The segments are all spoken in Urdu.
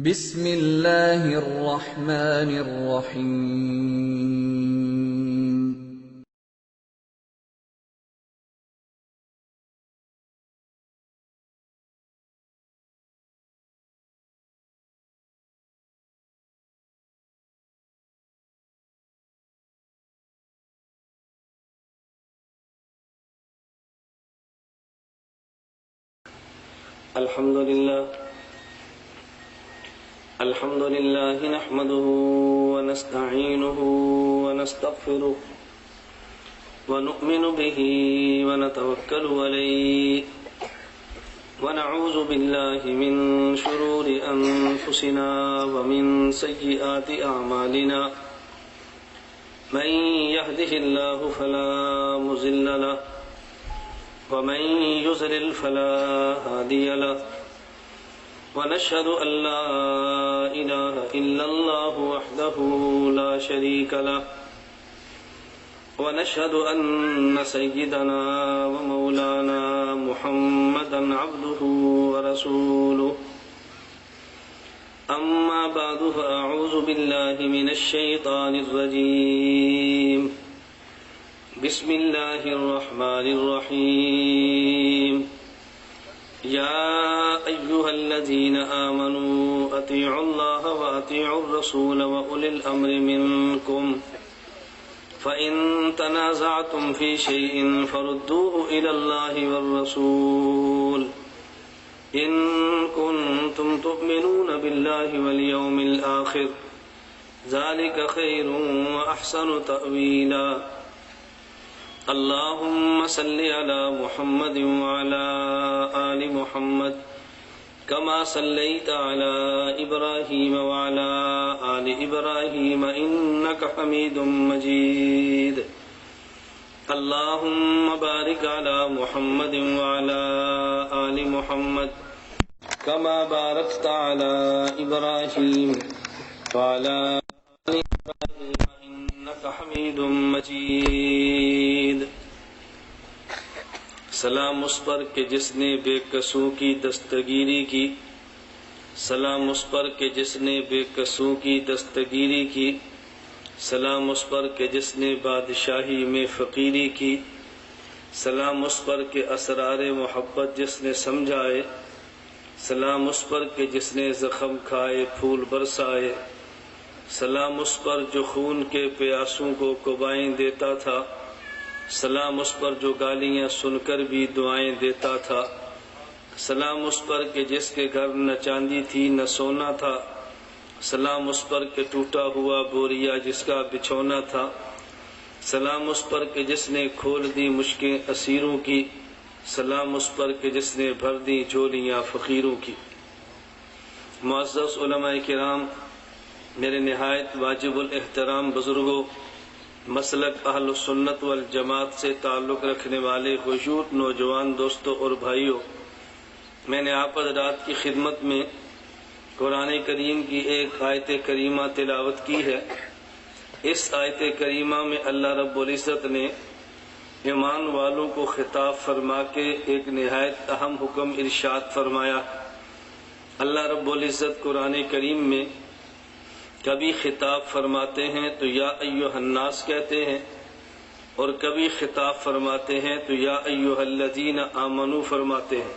بسم اللہ الرحمن الرحیم۔ الحمد لله نحمده ونستعينه ونستغفره ونؤمن به ونتوكل عليه ونعوذ بالله من شرور أنفسنا ومن سيئات أعمالنا من يهده الله فلا مضل له ومن يضلل فلا هادي له ونشهد أن لا إله إلا الله وحده لا شريك له ونشهد أن سيدنا ومولانا محمدا عبده ورسوله أما بعد فأعوذ بالله من الشيطان الرجيم بسم الله الرحمن الرحيم يا أيها الذين آمنوا أطيعوا الله وأطيعوا الرسول وأولي الأمر منكم فإن تنازعتم في شيء فردوه إلى الله والرسول إن كنتم تؤمنون بالله واليوم الآخر ذلك خير وأحسن تأويلا اللهم صل على محمد وعلى آل محمد كما صليت على إبراهيم وعلى آل إبراهيم إنك حميد مجيد اللهم بارك على محمد وعلى آل محمد كما باركت على إبراهيم وعلى آل إبراهيم إنك حميد مجيد سلام اس پر کہ جس نے بے قصوں کی دستگیری کی، سلام اس پر کہ جس نے بے قصوں کی دستگیری کی، سلام اس پر کہ جس نے بادشاہی میں فقیری کی، سلام اس پر کہ اسرار محبت جس نے سمجھائے، سلام اس پر کہ جس نے زخم کھائے پھول برسائے، سلام اس پر جو خون کے پیاسوں کو قبائیں دیتا تھا، سلام اس پر جو گالیاں سن کر بھی دعائیں دیتا تھا، سلام اس پر کہ جس کے گھر نہ چاندی تھی نہ سونا تھا، سلام اس پر کہ ٹوٹا ہوا بوریا جس کا بچھونا تھا، سلام اس پر کہ جس نے کھول دی مشکیں اسیروں کی، سلام اس پر کہ جس نے بھر دی جھولیاں فقیروں کی۔ معزز علماء کرام، میرے نہایت واجب الاحترام بزرگوں، مسلک اہل سنت والجماعت سے تعلق رکھنے والے خشوع نوجوان دوستوں اور بھائیوں، میں نے آپ حضرات کی خدمت میں قرآن کریم کی ایک آیت کریمہ تلاوت کی ہے۔ اس آیت کریمہ میں اللہ رب العزت نے ایمان والوں کو خطاب فرما کے ایک نہایت اہم حکم ارشاد فرمایا۔ اللہ رب العزت قرآن کریم میں کبھی خطاب فرماتے ہیں تو یا ایھا الناس کہتے ہیں، اور کبھی خطاب فرماتے ہیں تو یا ایھا الذین آمنوا فرماتے ہیں۔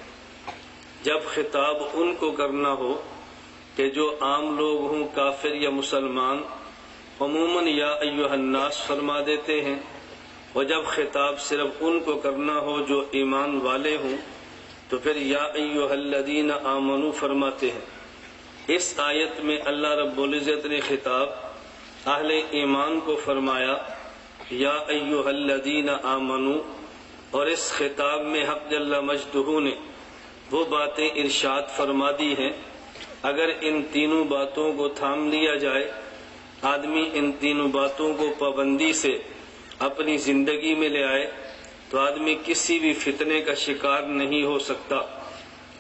جب خطاب ان کو کرنا ہو کہ جو عام لوگ ہوں، کافر یا مسلمان، عموماً یا ایھا الناس فرما دیتے ہیں، اور جب خطاب صرف ان کو کرنا ہو جو ایمان والے ہوں تو پھر یا ایھا الذین آمنوا فرماتے ہیں۔ اس آیت میں اللہ رب العزت نے خطاب اہل ایمان کو فرمایا یا ایھا الذین آمنوا، اور اس خطاب میں حق جل مجدہ نے وہ باتیں ارشاد فرما دی ہیں۔ اگر ان تینوں باتوں کو تھام لیا جائے، آدمی ان تینوں باتوں کو پابندی سے اپنی زندگی میں لے آئے تو آدمی کسی بھی فتنے کا شکار نہیں ہو سکتا۔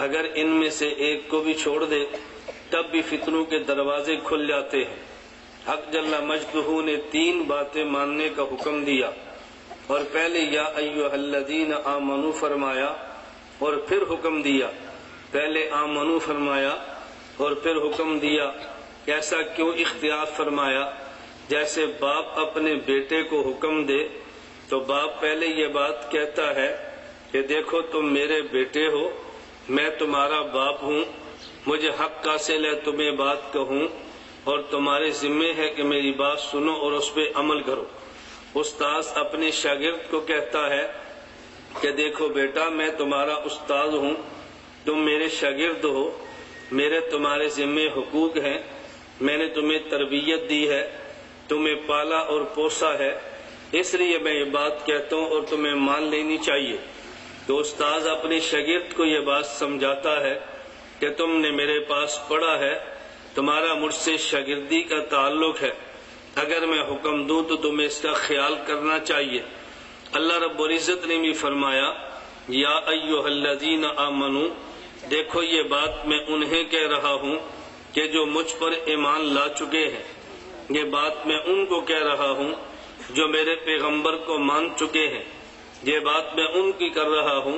اگر ان میں سے ایک کو بھی چھوڑ دے تب بھی فتنوں کے دروازے کھل جاتے ہیں۔ حق جل مجدہ نے تین باتیں ماننے کا حکم دیا، اور پہلے یا ایھا الذین آمنوا فرمایا اور پھر حکم دیا۔ پہلے آمنو فرمایا اور پھر حکم دیا، ایسا کیوں اختیار فرمایا؟ جیسے باپ اپنے بیٹے کو حکم دے تو باپ پہلے یہ بات کہتا ہے کہ دیکھو تم میرے بیٹے ہو، میں تمہارا باپ ہوں، مجھے حق حاصل ہے تمہیں بات کہوں، اور تمہارے ذمے ہے کہ میری بات سنو اور اس پہ عمل کرو۔ استاذ اپنے شاگرد کو کہتا ہے کہ دیکھو بیٹا میں تمہارا استاد ہوں، تم میرے شاگرد ہو، میرے تمہارے ذمے حقوق ہیں، میں نے تمہیں تربیت دی ہے، تمہیں پالا اور پوسا ہے، اس لیے میں یہ بات کہتا ہوں اور تمہیں مان لینی چاہیے۔ تو استاذ اپنے شاگرد کو یہ بات سمجھاتا ہے کہ تم نے میرے پاس پڑھا ہے، تمہارا مجھ سے شاگردی کا تعلق ہے، اگر میں حکم دوں تو تمہیں اس کا خیال کرنا چاہیے۔ اللہ رب العزت نے بھی فرمایا یا ایھا الذین آمنو، دیکھو یہ بات میں انہیں کہہ رہا ہوں کہ جو مجھ پر ایمان لا چکے ہیں، یہ بات میں ان کو کہہ رہا ہوں جو میرے پیغمبر کو مان چکے ہیں، یہ بات میں ان کی کر رہا ہوں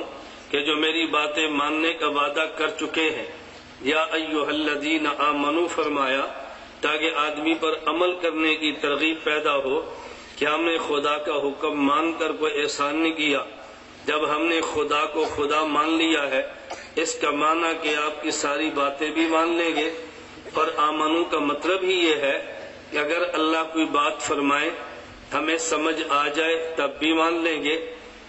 کہ جو میری باتیں ماننے کا وعدہ کر چکے ہیں۔ یا ایھا الذین آمنو فرمایا تاکہ آدمی پر عمل کرنے کی ترغیب پیدا ہو کہ ہم نے خدا کا حکم مان کر کوئی احسان نہیں کیا۔ جب ہم نے خدا کو خدا مان لیا ہے، اس کا معنی کہ آپ کی ساری باتیں بھی مان لیں گے، اور آمنو کا مطلب ہی یہ ہے کہ اگر اللہ کوئی بات فرمائے ہمیں سمجھ آ جائے تب بھی مان لیں گے،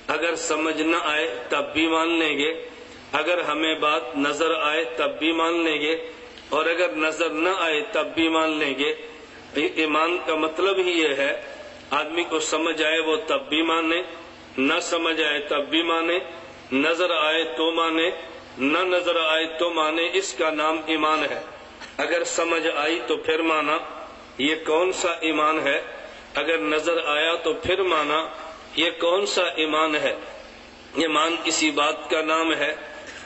اگر سمجھ نہ آئے تب بھی مان لیں گے، اگر ہمیں بات نظر آئے تب بھی مان لیں گے، اور اگر نظر نہ آئے تب بھی مان لیں گے۔ ایمان کا مطلب ہی یہ ہے آدمی کو سمجھ آئے وہ تب بھی مانے، نہ سمجھ آئے تب بھی مانے، نظر آئے تو مانے، نہ نظر آئے تو مانے، اس کا نام ایمان ہے۔ اگر سمجھ آئی تو پھر مانا، یہ کون سا ایمان ہے؟ اگر نظر آیا تو پھر مانا، یہ کون سا ایمان ہے؟ ایمان کسی بات کا نام ہے،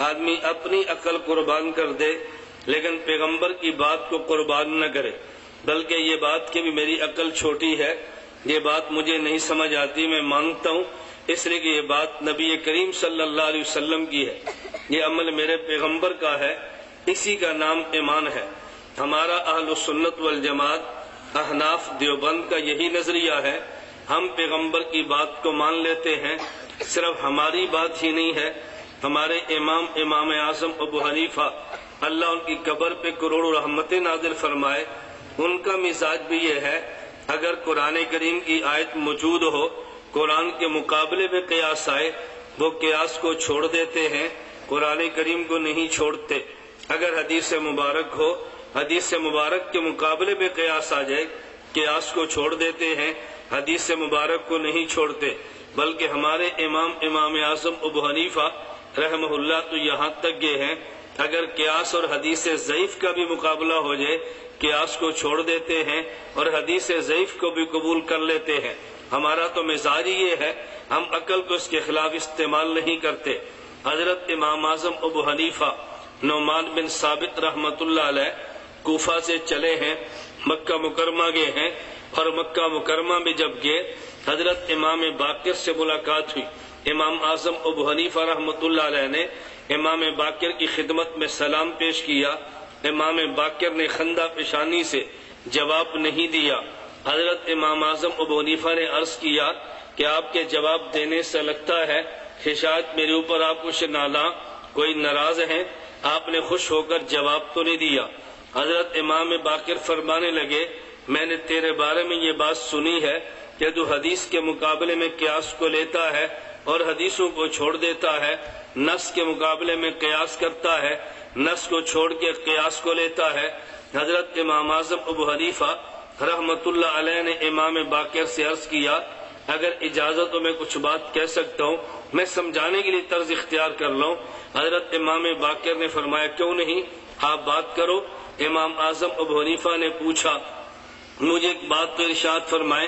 آدمی اپنی عقل قربان کر دے لیکن پیغمبر کی بات کو قربان نہ کرے، بلکہ یہ بات کہ بھی میری عقل چھوٹی ہے، یہ بات مجھے نہیں سمجھ آتی، میں مانتا ہوں اس لیے کہ یہ بات نبی کریم صلی اللہ علیہ وسلم کی ہے، یہ عمل میرے پیغمبر کا ہے، اسی کا نام ایمان ہے۔ ہمارا اہل سنت والجماعت احناف دیوبند کا یہی نظریہ ہے، ہم پیغمبر کی بات کو مان لیتے ہیں، صرف ہماری بات ہی نہیں ہے، ہمارے امام اعظم ابو حنیفہ اللہ ان کی قبر پہ کروڑوں رحمتیں نازل فرمائے، ان کا مزاج بھی یہ ہے اگر قرآن کریم کی آیت موجود ہو، قرآن کے مقابلے میں قیاس آئے، وہ قیاس کو چھوڑ دیتے ہیں، قرآن کریم کو نہیں چھوڑتے۔ اگر حدیث مبارک ہو، حدیث مبارک کے مقابلے میں قیاس آ جائے، قیاس کو چھوڑ دیتے ہیں، حدیث مبارک کو نہیں چھوڑتے، بلکہ ہمارے امام اعظم ابو حنیفہ رحمہ اللہ تو یہاں تک گئے ہیں اگر قیاس اور حدیث ضعیف کا بھی مقابلہ ہو جائے، قیاس کو چھوڑ دیتے ہیں اور حدیث ضعیف کو بھی قبول کر لیتے ہیں۔ ہمارا تو مزاج ہی یہ ہے، ہم عقل کو اس کے خلاف استعمال نہیں کرتے۔ حضرت امام اعظم ابو حنیفہ نعمان بن ثابت رحمۃ اللہ علیہ کوفہ سے چلے ہیں، مکہ مکرمہ گئے ہیں، اور مکہ مکرمہ میں جب گئے حضرت امام باقر سے ملاقات ہوئی۔ امام اعظم ابو حنیفہ رحمۃ اللہ علیہ نے امام باقر کی خدمت میں سلام پیش کیا، امام باقر نے خندہ پیشانی سے جواب نہیں دیا۔ حضرت امام اعظم ابو حنیفہ نے عرض کیا کہ آپ کے جواب دینے سے لگتا ہے کہ شاید میرے اوپر آپ کچھ نالاں، کوئی ناراض ہیں، آپ نے خوش ہو کر جواب تو نہیں دیا۔ حضرت امام باقر فرمانے لگے میں نے تیرے بارے میں یہ بات سنی ہے کہ تو حدیث کے مقابلے میں قیاس کو لیتا ہے اور حدیثوں کو چھوڑ دیتا ہے، نص کے مقابلے میں قیاس کرتا ہے، نص کو چھوڑ کے قیاس کو لیتا ہے۔ حضرت امام اعظم ابو حنیفہ رحمۃ اللہ علیہ نے امام باقر سے عرض کیا اگر اجازت ہو میں کچھ بات کہہ سکتا ہوں، میں سمجھانے کے لیے طرز اختیار کر لوں۔ حضرت امام باقر نے فرمایا کیوں نہیں، آپ بات کرو۔ امام اعظم ابو حنیفہ نے پوچھا مجھے ایک بات تو ارشاد فرمائے،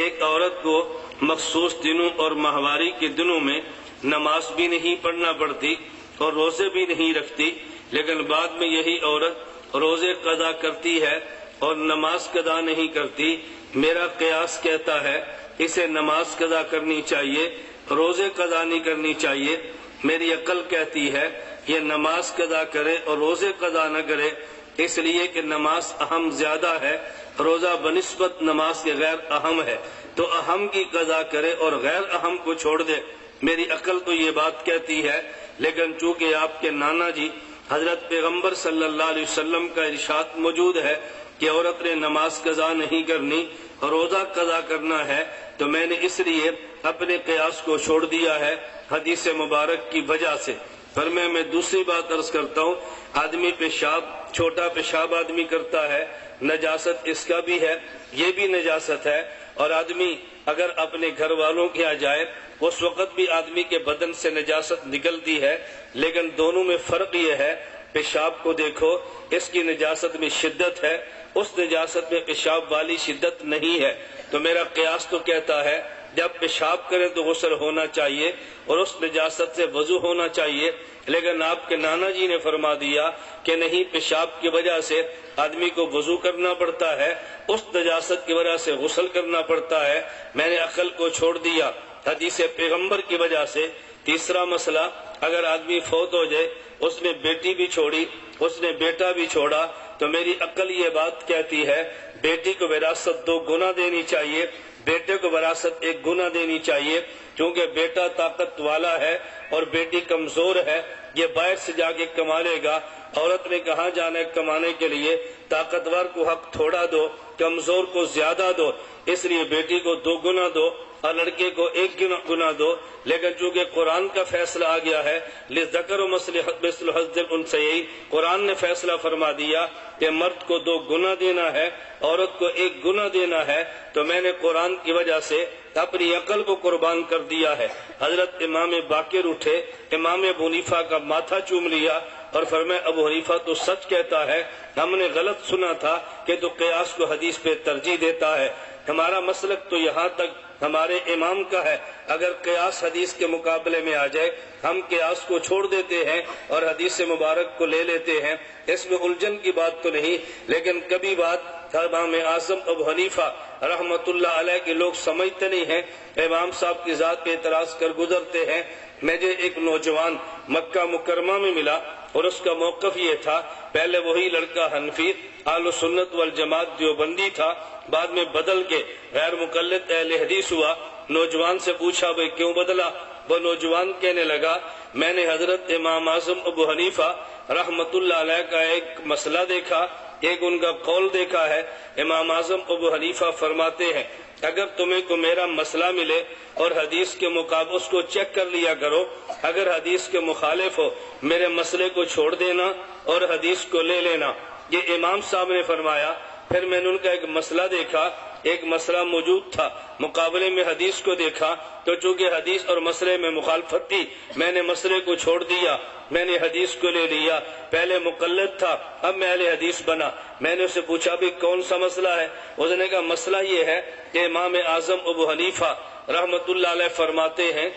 ایک عورت کو مخصوص دنوں اور ماہواری کے دنوں میں نماز بھی نہیں پڑھنا پڑتی اور روزے بھی نہیں رکھتی، لیکن بعد میں یہی عورت روزے قضا کرتی ہے اور نماز قضا نہیں کرتی، میرا قیاس کہتا ہے اسے نماز قضا کرنی چاہیے، روزے قضا نہیں کرنی چاہیے، میری عقل کہتی ہے یہ نماز قضا کرے اور روزے قضا نہ کرے اس لیے کہ نماز اہم زیادہ ہے، روزہ بنسبت نماز کے غیر اہم ہے، تو اہم کی قضا کرے اور غیر اہم کو چھوڑ دے۔ میری عقل تو یہ بات کہتی ہے، لیکن چونکہ آپ کے نانا جی حضرت پیغمبر صلی اللہ علیہ وسلم کا ارشاد موجود ہے کہ عورت نے نماز قضا نہیں کرنی، روزہ قضا کرنا ہے، تو میں نے اس لیے اپنے قیاس کو چھوڑ دیا ہے حدیث مبارک کی وجہ سے۔ پھر میں دوسری بات عرض کرتا ہوں، آدمی پیشاب، چھوٹا پیشاب آدمی کرتا ہے، نجاست اس کا بھی ہے، یہ بھی نجاست ہے، اور آدمی اگر اپنے گھر والوں کے یہاں جائے اس وقت بھی آدمی کے بدن سے نجاست نکلتی ہے، لیکن دونوں میں فرق یہ ہے، پیشاب کو دیکھو، اس کی نجاست میں شدت ہے، اس نجاست میں پیشاب والی شدت نہیں ہے۔ تو میرا قیاس تو کہتا ہے جب پیشاب کریں تو غسل ہونا چاہیے اور اس نجاست سے وضو ہونا چاہیے، لیکن آپ کے نانا جی نے فرما دیا کہ نہیں، پیشاب کی وجہ سے آدمی کو وضو کرنا پڑتا ہے، اس نجاست کی وجہ سے غسل کرنا پڑتا ہے۔ میں نے عقل کو چھوڑ دیا حدیث پیغمبر کی وجہ سے۔ تیسرا مسئلہ، اگر آدمی فوت ہو جائے، اس نے بیٹی بھی چھوڑی، اس نے بیٹا بھی چھوڑا، تو میری عقل یہ بات کہتی ہے بیٹی کو وراثت 2 گنا دینی چاہیے، بیٹے کو وراثت 1 گنا دینی چاہیے، کیونکہ بیٹا طاقت والا ہے اور بیٹی کمزور ہے، یہ باہر سے جا کے کما لے گا۔ عورت نے کہاں جانا ہے کمانے کے لیے؟ طاقتور کو حق تھوڑا دو، کمزور کو زیادہ دو، اس لیے بیٹی کو 2 گنا دو اور لڑکے کو 1 گنا دو۔ لیکن چونکہ قرآن کا فیصلہ آ گیا ہے، للذکر مثل حظ الانثیین، قرآن نے فیصلہ فرما دیا کہ مرد کو 2 گنا دینا ہے، عورت کو 1 گنا دینا ہے، تو میں نے قرآن کی وجہ سے اپنی عقل کو قربان کر دیا ہے۔ حضرت امام باقر اٹھے، امام ابو حنیفہ کا ماتھا چوم لیا اور فرمایا ابو حنیفہ تو سچ کہتا ہے، ہم نے غلط سنا تھا کہ تو قیاس کو حدیث پہ ترجیح دیتا ہے۔ ہمارا مسلک تو یہاں تک ہمارے امام کا ہے، اگر قیاس حدیث کے مقابلے میں آ جائے ہم قیاس کو چھوڑ دیتے ہیں اور حدیث مبارک کو لے لیتے ہیں، اس میں الجھن کی بات تو نہیں، لیکن کبھی بات امام اعظم ابو حنیفہ رحمت اللہ علیہ کے لوگ سمجھتے نہیں ہیں، امام صاحب کی ذات پہ اعتراض کر گزرتے ہیں۔ مجھے ایک نوجوان مکہ مکرمہ میں ملا اور اس کا موقف یہ تھا، پہلے وہی لڑکا حنفی اہل سنت والجماعت دیوبندی تھا، بعد میں بدل کے غیر مقلد اہل حدیث ہوا۔ نوجوان سے پوچھا بھئی کیوں بدلا؟ وہ نوجوان کہنے لگا میں نے حضرت امام اعظم ابو حنیفہ رحمت اللہ علیہ کا ایک مسئلہ دیکھا، ایک ان کا قول دیکھا ہے۔ امام اعظم ابو حنیفہ فرماتے ہیں اگر تمہیں کو میرا مسئلہ ملے اور حدیث کے مقابل اس کو چیک کر لیا کرو، اگر حدیث کے مخالف ہو میرے مسئلے کو چھوڑ دینا اور حدیث کو لے لینا۔ یہ امام صاحب نے فرمایا۔ پھر میں نے ان کا ایک مسئلہ دیکھا، ایک مسئلہ موجود تھا، مقابلے میں حدیث کو دیکھا، تو چونکہ حدیث اور مسئلے میں مخالفت تھی میں نے مسئلے کو چھوڑ دیا، میں نے حدیث کو لے لیا۔ پہلے مقلد تھا، اب میں اہل حدیث بنا۔ میں نے اسے پوچھا بھی کون سا مسئلہ ہے؟ اس نے کہا مسئلہ یہ ہے کہ امام اعظم ابو حنیفہ رحمت اللہ علیہ فرماتے ہیں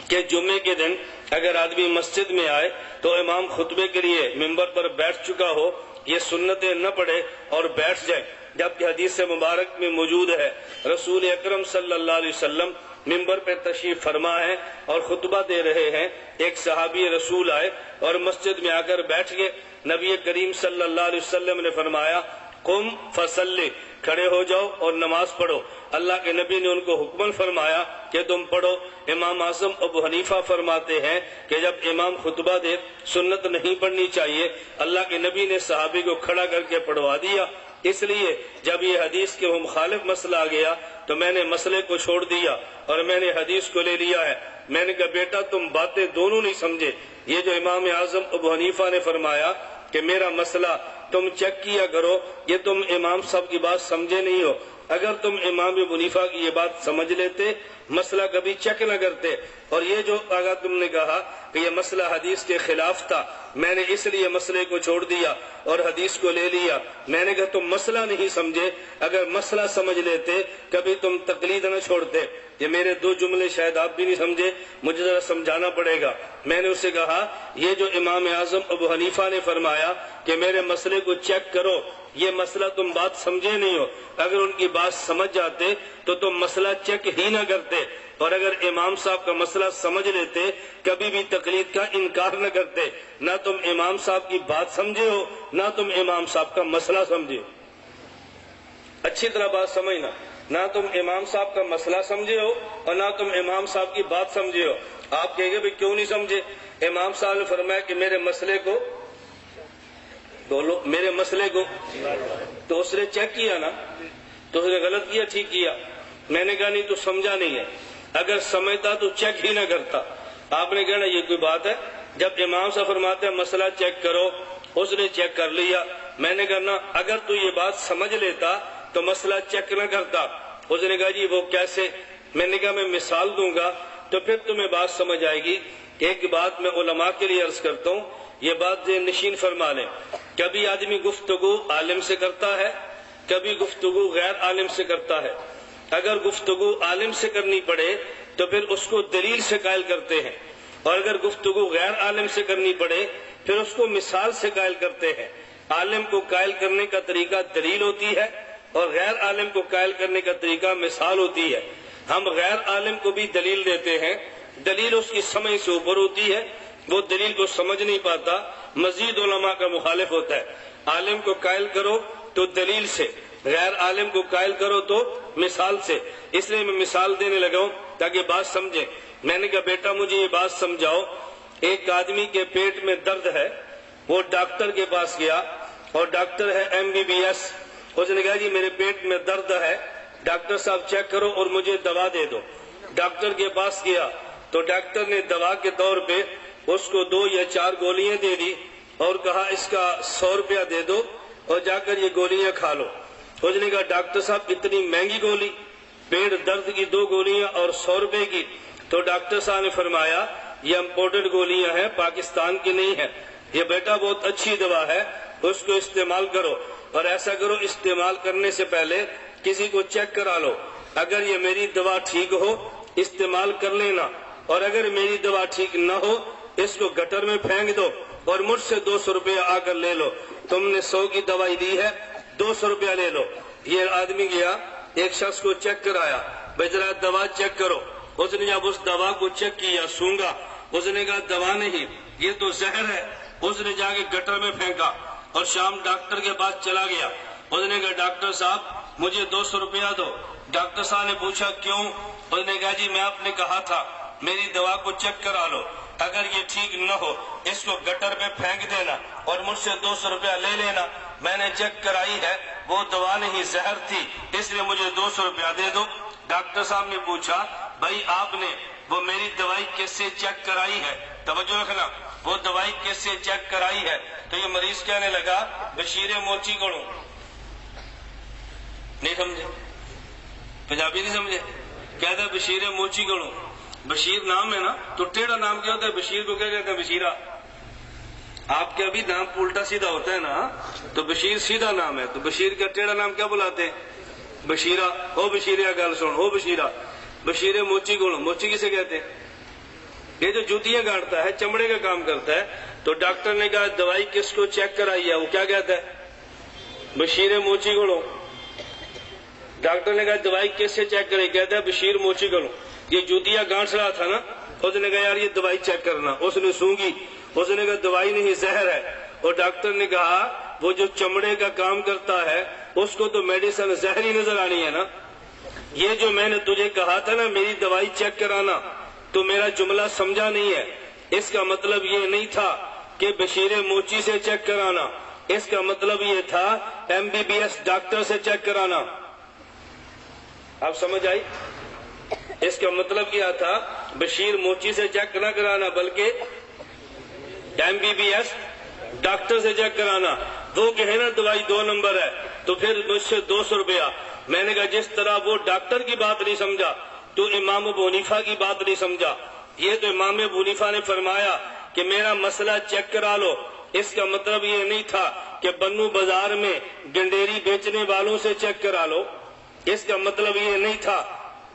کہ جمعے کے دن اگر آدمی مسجد میں آئے تو امام خطبے کے لیے ممبر پر بیٹھ چکا ہو، یہ سنتیں نہ پڑھے اور بیٹھ جائے، جبکہ حدیث مبارک میں موجود ہے رسول اکرم صلی اللہ علیہ وسلم ممبر پہ تشریف فرما ہے اور خطبہ دے رہے ہیں، ایک صحابی رسول آئے اور مسجد میں آ کر بیٹھ گئے۔ نبی کریم صلی اللہ علیہ وسلم نے فرمایا قم فصلی، کھڑے ہو جاؤ اور نماز پڑھو۔ اللہ کے نبی نے ان کو حکم فرمایا کہ تم پڑھو۔ امام اعظم ابو حنیفہ فرماتے ہیں کہ جب امام خطبہ دے سنت نہیں پڑھنی چاہیے، اللہ کے نبی نے صحابی کو کھڑا کر کے پڑھوا دیا۔ اس لیے جب یہ حدیث کے مخالف مسئلہ آ گیا تو میں نے مسئلے کو چھوڑ دیا اور میں نے حدیث کو لے لیا ہے۔ میں نے کہا بیٹا تم باتیں دونوں نہیں سمجھے، یہ جو امام اعظم ابو حنیفہ نے فرمایا کہ میرا مسئلہ تم چیک کیا کرو، یہ تم امام صاحب کی بات سمجھے نہیں ہو۔ اگر تم امام ابو حنیفہ کی یہ بات سمجھ لیتے مسئلہ کبھی چیک نہ کرتے۔ اور یہ جو اگر تم نے کہا کہ یہ مسئلہ حدیث کے خلاف تھا، میں نے اس لیے مسئلے کو چھوڑ دیا اور حدیث کو لے لیا۔ میں نے کہا تم مسئلہ نہیں سمجھے، اگر مسئلہ سمجھ لیتے کبھی تم تقلید نہ چھوڑتے۔ یہ میرے 2 جملے شاید آپ بھی نہیں سمجھے، مجھے ذرا سمجھانا پڑے گا۔ میں نے اسے کہا یہ جو امام اعظم ابو حنیفہ نے فرمایا کہ میرے مسئلے کو چیک کرو، یہ مسئلہ تم بات سمجھے نہیں ہو۔ اگر ان کی بات سمجھ جاتے تو تم مسئلہ چیک ہی نہ کرتے اور اگر امام صاحب کا مسئلہ سمجھ لیتے کبھی بھی تقلید کا انکار نہ کرتے. نہ تم امام صاحب کی بات سمجھے ہو نہ تم امام صاحب کا مسئلہ سمجھے ہو. اچھی طرح بات سمجھنا، نہ تم امام صاحب کا مسئلہ سمجھے ہو اور نہ تم امام صاحب کی بات سمجھے ہو. آپ کہیں گے بھئی کیوں نہیں سمجھے؟ امام صاحب نے فرمایا کہ میرے مسئلے کو بولو، میرے مسئلے کو. تو اس نے چیک کیا نا، تو اس نے غلط کیا ٹھیک کیا؟ میں نے کہا نہیں تو سمجھا نہیں ہے. اگر سمجھتا تو چیک ہی نہ کرتا. آپ نے کہنا یہ کوئی بات ہے؟ جب امام صاحب فرماتے ہیں مسئلہ چیک کرو، اس نے چیک کر لیا. میں نے کہا نا اگر تو یہ بات سمجھ لیتا تو مسئلہ چیک نہ کرتا. اس نے کہا جی وہ کیسے؟ میں نے کہا میں مثال دوں گا تو پھر تمہیں بات سمجھ آئے گی. ایک بات میں علماء کے لیے عرض کرتا ہوں، یہ بات ذہن نشین فرما لیں. کبھی آدمی گفتگو عالم سے کرتا ہے، کبھی گفتگو غیر عالم سے کرتا ہے. اگر گفتگو عالم سے کرنی پڑے تو پھر اس کو دلیل سے قائل کرتے ہیں، اور اگر گفتگو غیر عالم سے کرنی پڑے پھر اس کو مثال سے قائل کرتے ہیں. عالم کو قائل کرنے کا طریقہ دلیل ہوتی ہے اور غیر عالم کو قائل کرنے کا طریقہ مثال ہوتی ہے. ہم غیر عالم کو بھی دلیل دیتے ہیں، دلیل اس کی سمجھ سے اوپر ہوتی ہے، وہ دلیل کو سمجھ نہیں پاتا، مزید علماء کا مخالف ہوتا ہے. عالم کو قائل کرو تو دلیل سے، غیر عالم کو قائل کرو تو مثال سے. اس لیے میں مثال دینے لگا ہوں تاکہ بات سمجھیں. میں نے کہا بیٹا مجھے یہ بات سمجھاؤ، ایک آدمی کے پیٹ میں درد ہے، وہ ڈاکٹر کے پاس گیا اور ڈاکٹر ہے MBBS. اس نے کہا جی میرے پیٹ میں درد ہے، ڈاکٹر صاحب چیک کرو اور مجھے دوا دے دو. ڈاکٹر کے پاس گیا تو ڈاکٹر نے دوا کے طور پہ اس کو 2 یا 4 گولیاں دے دی اور کہا اس کا 100 روپیہ دے دو اور جا کر یہ گولیاں کھا لو. اس نے کہا ڈاکٹر صاحب اتنی مہنگی گولی، پیٹ درد کی 2 گولیاں اور 100 روپے کی؟ تو ڈاکٹر صاحب نے فرمایا یہ امپورٹڈ گولیاں ہیں، پاکستان کی نہیں ہے. یہ بیٹا بہت اچھی دوا ہے، اس کو استعمال کرو. اور ایسا کرو استعمال کرنے سے پہلے کسی کو چیک کرا لو، اگر یہ میری دوا ٹھیک ہو استعمال کر لینا، اور اگر میری دوا ٹھیک نہ ہو اس کو گٹر میں پھینک دو اور مجھ سے 200 روپیہ آ کر لے لو. تم نے 100 کی دوائی دی ہے، 200 روپیہ لے لو. یہ آدمی گیا ایک شخص کو چیک کرایا، بھائی ذرا دوا چیک کرو. اس نے جب اس دوا کو چیک کیا سونگا، اس نے کہا دوا نہیں یہ تو زہر ہے. اس نے جا کے گٹر میں پھینکا اور شام ڈاکٹر کے پاس چلا گیا. اس نے کہا ڈاکٹر صاحب مجھے 200 روپیہ دو. ڈاکٹر صاحب نے پوچھا کیوں؟ اس نے کہا جی میں آپ نے کہا تھا میری دوا کو چیک کرا لو، اگر یہ ٹھیک نہ ہو اس کو گٹر میں پھینک دینا اور مجھ سے 200 روپیہ لے لینا. میں نے چیک کرائی ہے وہ دوا نہیں زہر تھی، اس لیے مجھے 200 روپیہ دے دو. ڈاکٹر صاحب نے پوچھا بھائی آپ نے وہ میری دوائی کس سے چیک کرائی ہے؟ توجہ رکھنا، وہ دوائی کس سے چیک کرائی ہے؟ تو یہ مریض کہنے لگا بشیر موچی گڑوں. نہیں سمجھے؟ پنجابی نہیں سمجھے؟ کہتا ہے بشیر موچی گڑوں. بشیر نام ہے نا، تو ٹیڑھا نام کیا ہوتا ہے؟ بشیر کو کیا کہتے ہیں؟ بشیرہ. آپ کے ابھی نام الٹا سیدھا ہوتا ہے نا، تو بشیر سیدھا نام ہے، تو بشیر کا ٹیڑھا نام کیا بلاتے ہیں؟ بشیرہ. او بشیرہ گل سن، او بشیرہ. بشیر موچی گڑوں، موچی کسے کہتے ہیں؟ یہ جو جوتیاں گاڑتا ہے، چمڑے کا کام کرتا ہے. تو ڈاکٹر نے کہا دوائی کس کو چیک کرائی ہے؟ وہ کیا کہتا ہے؟ بشیر موچی گڑوں. ڈاکٹر نے کہا دوائی کس سے چیک کرائی؟ کہتا ہے بشیر موچی گڑوں. یہ جوتیاں گانٹ رہا تھا نا، اس نے کہا یار یہ دوائی چیک کرنا. اس نے سونگی، اس نے کہا دوائی نہیں زہر ہے. اور ڈاکٹر نے کہا وہ جو چمڑے کا کام کرتا ہے اس کو تو میڈیسن زہر ہی نظر آنی ہے نا. یہ جو میں نے تجھے کہا تھا نا میری دوائی چیک کرانا، تو میرا جملہ سمجھا نہیں ہے. اس کا مطلب یہ نہیں تھا کہ بشیر موچی سے چیک کرانا، اس کا مطلب یہ تھا MBBS ڈاکٹر سے چیک کرانا. آپ سمجھ آئی؟ اس کا مطلب کیا تھا بشیر موچی سے چیک نہ کرانا بلکہ MBBS ڈاکٹر سے چیک کرانا. وہ کہے نا دوائی 2 نمبر ہے تو پھر مجھ سے 200 روپیہ. میں نے کہا جس طرح وہ ڈاکٹر کی بات نہیں سمجھا تو امام ابو حنیفہ کی بات نہیں سمجھا. یہ تو امام ابو حنیفہ نے فرمایا کہ میرا مسئلہ چیک کرا لو، اس کا مطلب یہ نہیں تھا کہ بنو بازار میں گنڈیری بیچنے والوں سے چیک کرا لو. اس کا مطلب یہ نہیں تھا.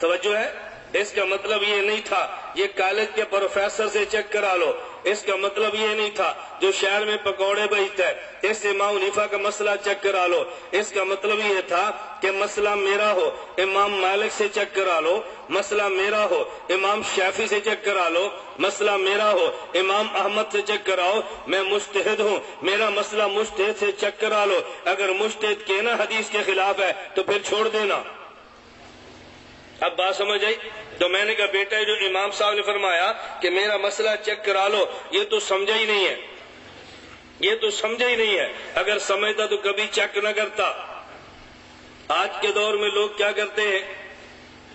توجہ ہے؟ اس کا مطلب یہ نہیں تھا یہ کالج کے پروفیسر سے چیک کرا لو. اس کا مطلب یہ نہیں تھا جو شہر میں پکوڑے بیچتا ہے، اس امام حنیفہ کا مسئلہ چیک کرا لو۔ اس کا مطلب یہ تھا کہ مسئلہ میرا ہو امام مالک سے چیک کرا لو، مسئلہ میرا ہو امام شافعی سے چیک کرا لو، مسئلہ میرا ہو امام احمد سے چیک کراؤ، میں مجتہد ہوں، میرا مسئلہ مجتہد سے چیک کرا لو، اگر مجتہد کہنا حدیث کے خلاف ہے تو پھر چھوڑ دینا۔ اب بات سمجھ آئی؟ تو میں نے کہا بیٹا جو امام صاحب نے فرمایا کہ میرا مسئلہ چیک کرا لو، یہ تو سمجھا ہی نہیں ہے، یہ تو سمجھا ہی نہیں ہے، اگر سمجھتا تو کبھی چیک نہ کرتا۔ آج کے دور میں لوگ کیا کرتے ہیں،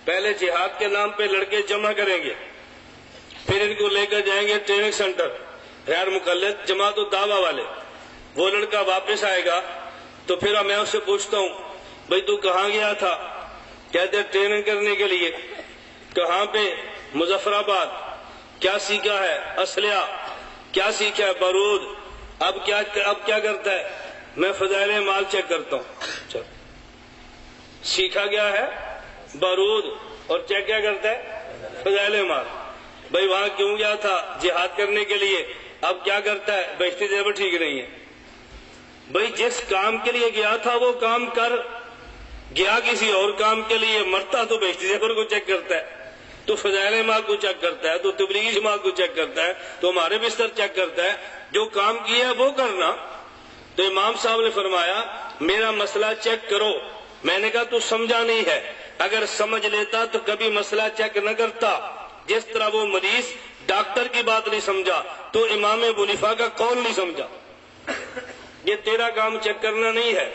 پہلے جہاد کے نام پہ لڑکے جمع کریں گے، پھر ان کو لے کر جائیں گے ٹریننگ سینٹر، غیر مقلد جماعت الدعوہ والے، وہ لڑکا واپس آئے گا تو پھر میں اس سے پوچھتا ہوں بھئی تو کہاں گیا تھا؟ کہتے ہیں ٹریننگ کرنے کے لیے۔ کہاں پہ؟ مظفر آباد۔ کیا سیکھا ہے؟ اسلحہ۔ کیا سیکھا ہے؟ بارود۔ اب کیا کرتا ہے؟ میں فضائل مال چیک کرتا ہوں۔ سیکھا گیا ہے بارود اور چیک کیا کرتا ہے؟ فضائل مال۔ بھائی وہاں کیوں گیا تھا؟ جہاد کرنے کے لیے۔ اب کیا کرتا ہے؟ بہشتی زیور ٹھیک نہیں ہے۔ بھائی جس کام کے لیے گیا تھا وہ کام کر، گیا کسی اور کام کے لیے، مرتا تو بہشتی زیور کو چیک کرتا ہے، تو فضائل مال کو چیک کرتا ہے، تو تبلیغی جماعت کو چیک کرتا ہے، تو ہمارے بستر چیک کرتا ہے، جو کام کیا ہے وہ کرنا۔ تو امام صاحب نے فرمایا میرا مسئلہ چیک کرو۔ میں نے کہا تو سمجھا نہیں ہے، اگر سمجھ لیتا تو کبھی مسئلہ چیک نہ کرتا۔ جس طرح وہ مریض ڈاکٹر کی بات نہیں سمجھا تو امام ابو حنیفہ کا قول نہیں سمجھا۔ یہ تیرا کام چیک کرنا نہیں ہے،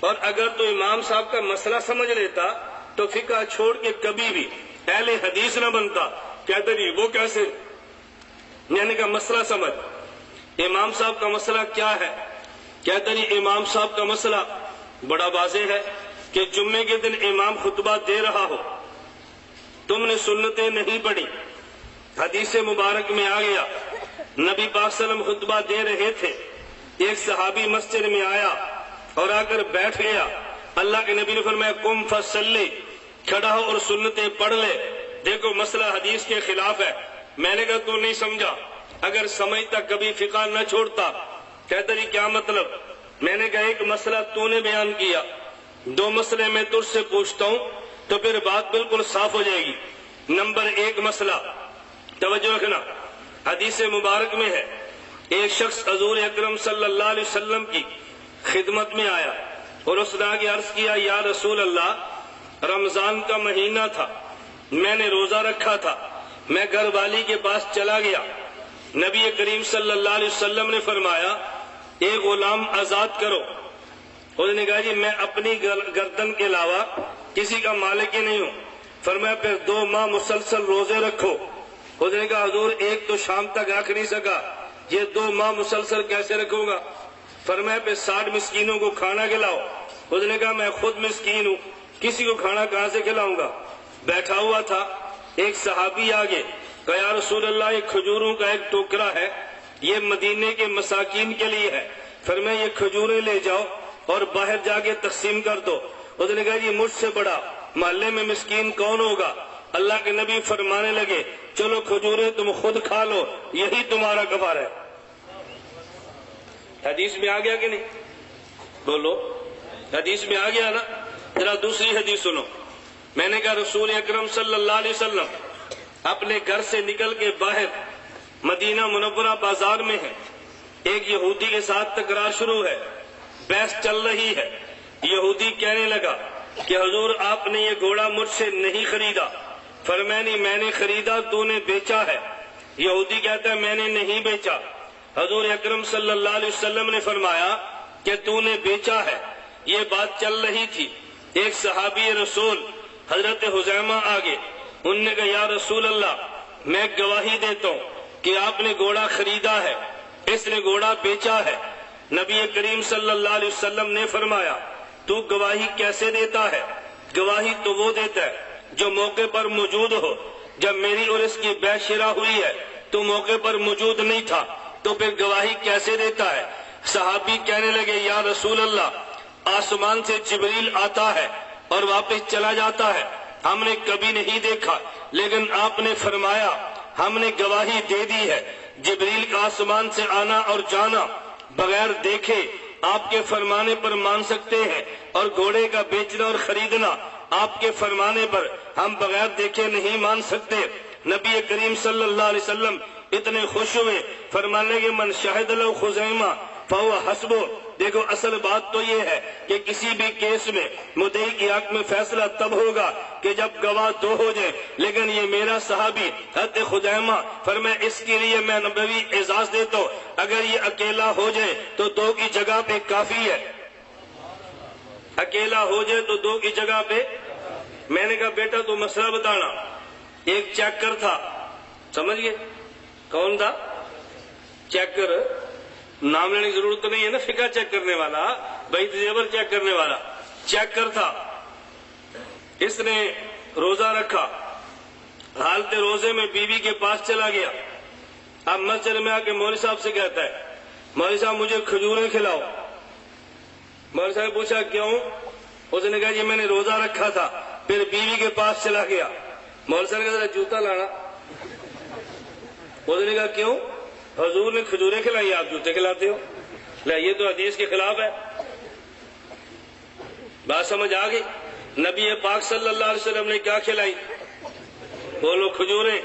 اور اگر تو امام صاحب کا مسئلہ سمجھ لیتا تو فقہ چھوڑ کے کبھی بھی اہل حدیث نہ بنتا۔ کہتے جی وہ کیسے؟ میں نے کہا مسئلہ سمجھ، امام صاحب کا مسئلہ کیا ہے؟ کہتے جی امام صاحب کا مسئلہ بڑا واضح ہے کہ جمعے کے دن امام خطبہ دے رہا ہو، تم نے سنتیں نہیں پڑھی، حدیث مبارک میں آ گیا نبی پاک صلی اللہ علیہ وسلم خطبہ دے رہے تھے، ایک صحابی مسجد میں آیا اور آ کر بیٹھ گیا، اللہ کے نبی نے فرمایا قم فصلی، کھڑا ہو اور سنتیں پڑھ لے۔ دیکھو مسئلہ حدیث کے خلاف ہے۔ میں نے کہا تو نہیں سمجھا، اگر سمجھتا کبھی فقہ نہ چھوڑتا۔ کہتا جی کیا مطلب؟ میں نے کہا ایک مسئلہ تو نے بیان کیا، دو مسئلے میں تجھ سے پوچھتا ہوں تو پھر بات بالکل صاف ہو جائے گی۔ نمبر ایک مسئلہ توجہ رکھنا، حدیث مبارک میں ہے ایک شخص حضور اکرم صلی اللہ علیہ وسلم کی خدمت میں آیا اور اس نے آگے عرض کیا یا رسول اللہ رمضان کا مہینہ تھا، میں نے روزہ رکھا تھا، میں گھر والی کے پاس چلا گیا، نبی کریم صلی اللہ علیہ وسلم نے فرمایا ایک غلام آزاد کرو۔ اس نے کہا جی میں اپنی گردن کے علاوہ کسی کا مالک ہی نہیں ہوں۔ فرمایا پھر 2 ماہ مسلسل روزے رکھو۔ اس نے کہا حضور ایک تو شام تک رکھ نہیں سکا، یہ 2 ماہ مسلسل کیسے رکھوں گا؟ فرمایا پھر 60 مسکینوں کو کھانا کھلاؤ۔ اس نے کہا میں خود مسکین ہوں، کسی کو کھانا کہاں سے کھلاؤں گا؟ بیٹھا ہوا تھا ایک صحابی آگے، کہا یا رسول اللہ یہ کھجوروں کا ایک ٹوکرا ہے، یہ مدینے کے مساکین کے لیے ہے، فرمایا یہ کھجوریں لے جاؤ اور باہر جا کے تقسیم کر دو۔ اس نے کہا جی مجھ سے بڑا محلے میں مسکین کون ہوگا؟ اللہ کے نبی فرمانے لگے چلو کھجوریں تم خود کھا لو، یہی تمہارا کفارہ ہے۔ حدیث میں آ گیا کہ نہیں؟ بولو حدیث میں آ گیا نا؟ ذرا دوسری حدیث سنو۔ میں نے کہا رسول اکرم صلی اللہ علیہ وسلم اپنے گھر سے نکل کے باہر مدینہ منورہ بازار میں ہے، ایک یہودی کے ساتھ تکرار شروع ہے، بحث چل رہی ہے۔ یہودی کہنے لگا کہ حضور آپ نے یہ گھوڑا مجھ سے نہیں خریدا۔ فرمایا نہیں میں نے خریدا، تو نے بیچا ہے۔ یہودی کہتا ہے میں نے نہیں بیچا۔ حضور اکرم صلی اللہ علیہ وسلم نے فرمایا کہ تو نے بیچا ہے۔ یہ بات چل رہی تھی، ایک صحابی رسول حضرت حذیمہ آگے، انہوں نے کہا یا رسول اللہ میں گواہی دیتا ہوں کہ آپ نے گھوڑا خریدا ہے، اس نے گھوڑا بیچا ہے۔ نبی کریم صلی اللہ علیہ وسلم نے فرمایا تو گواہی کیسے دیتا ہے؟ گواہی تو وہ دیتا ہے جو موقع پر موجود ہو۔ جب میری اور اس کی بیع شرا ہوئی ہے تو موقع پر موجود نہیں تھا، تو پھر گواہی کیسے دیتا ہے؟ صحابی کہنے لگے یا رسول اللہ آسمان سے جبریل آتا ہے اور واپس چلا جاتا ہے، ہم نے کبھی نہیں دیکھا، لیکن آپ نے فرمایا ہم نے گواہی دے دی ہے، جبریل کا آسمان سے آنا اور جانا بغیر دیکھے آپ کے فرمانے پر مان سکتے ہیں، اور گھوڑے کا بیچنا اور خریدنا آپ کے فرمانے پر ہم بغیر دیکھے نہیں مان سکتے۔ نبی کریم صلی اللہ علیہ وسلم اتنے خوش ہوئے، فرمانے کہ من شاہد لو خزیمہ فہو حسبو۔ دیکھو اصل بات تو یہ ہے کہ کسی بھی کیس میں مدعی کی حق میں فیصلہ تب ہوگا کہ جب گواہ دو ہو جائے، لیکن یہ میرا صحابی حضرت خزیمہ فرمائے اس کے لیے میں نبوی اعزاز دیتا ہوں، اگر یہ اکیلا ہو جائے تو دو کی جگہ پہ کافی ہے، اکیلا ہو جائے تو دو کی جگہ پہ۔ میں نے کہا بیٹا تو مسئلہ بتانا۔ ایک چیکر تھا، سمجھ گئے کون تھا؟ چیکر، نام لینے کی ضرورت تو نہیں ہے نا، فقہ چیک کرنے والا، بیت زیور چیک کرنے والا چیکر تھا۔ اس نے روزہ رکھا، حالت روزے میں بیوی کے پاس چلا گیا۔ اب مسجد میں آ کے مولوی صاحب سے کہتا ہے مولوی صاحب مجھے کھجوریں کھلاؤ۔ مولوی صاحب نے پوچھا کیوں؟ اس نے کہا جی میں نے روزہ رکھا تھا، پھر بیوی کے پاس چلا گیا۔ مولوی صاحب نے کہا جوتا لانا۔ اس نے کہا کیوں؟ حضور نے کھجوریں کھلائی، آپ جوتے کھلاتے ہو؟ یہ تو حدیث کے خلاف ہے۔ بات سمجھ آ گئی؟ نبی پاک صلی اللہ علیہ وسلم نے کیا کھلائی؟ بولو کھجوریں،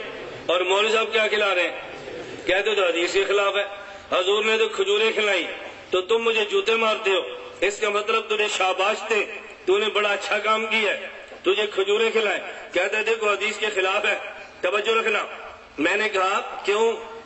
اور مولوی صاحب کیا کھلا رہے ہیں؟ کہتے تو حدیث کے خلاف ہے۔ حضور نے تو کھجوریں کھلائی تو تم مجھے جوتے مارتے ہو، اس کا مطلب تجھے شاباش دے، تو نے بڑا اچھا کام کیا ہے، تجھے کھجوریں کھلائیں۔ کہتے دیکھو حدیث کے خلاف ہے، توجہ رکھنا۔ میں نے کہا کیوں؟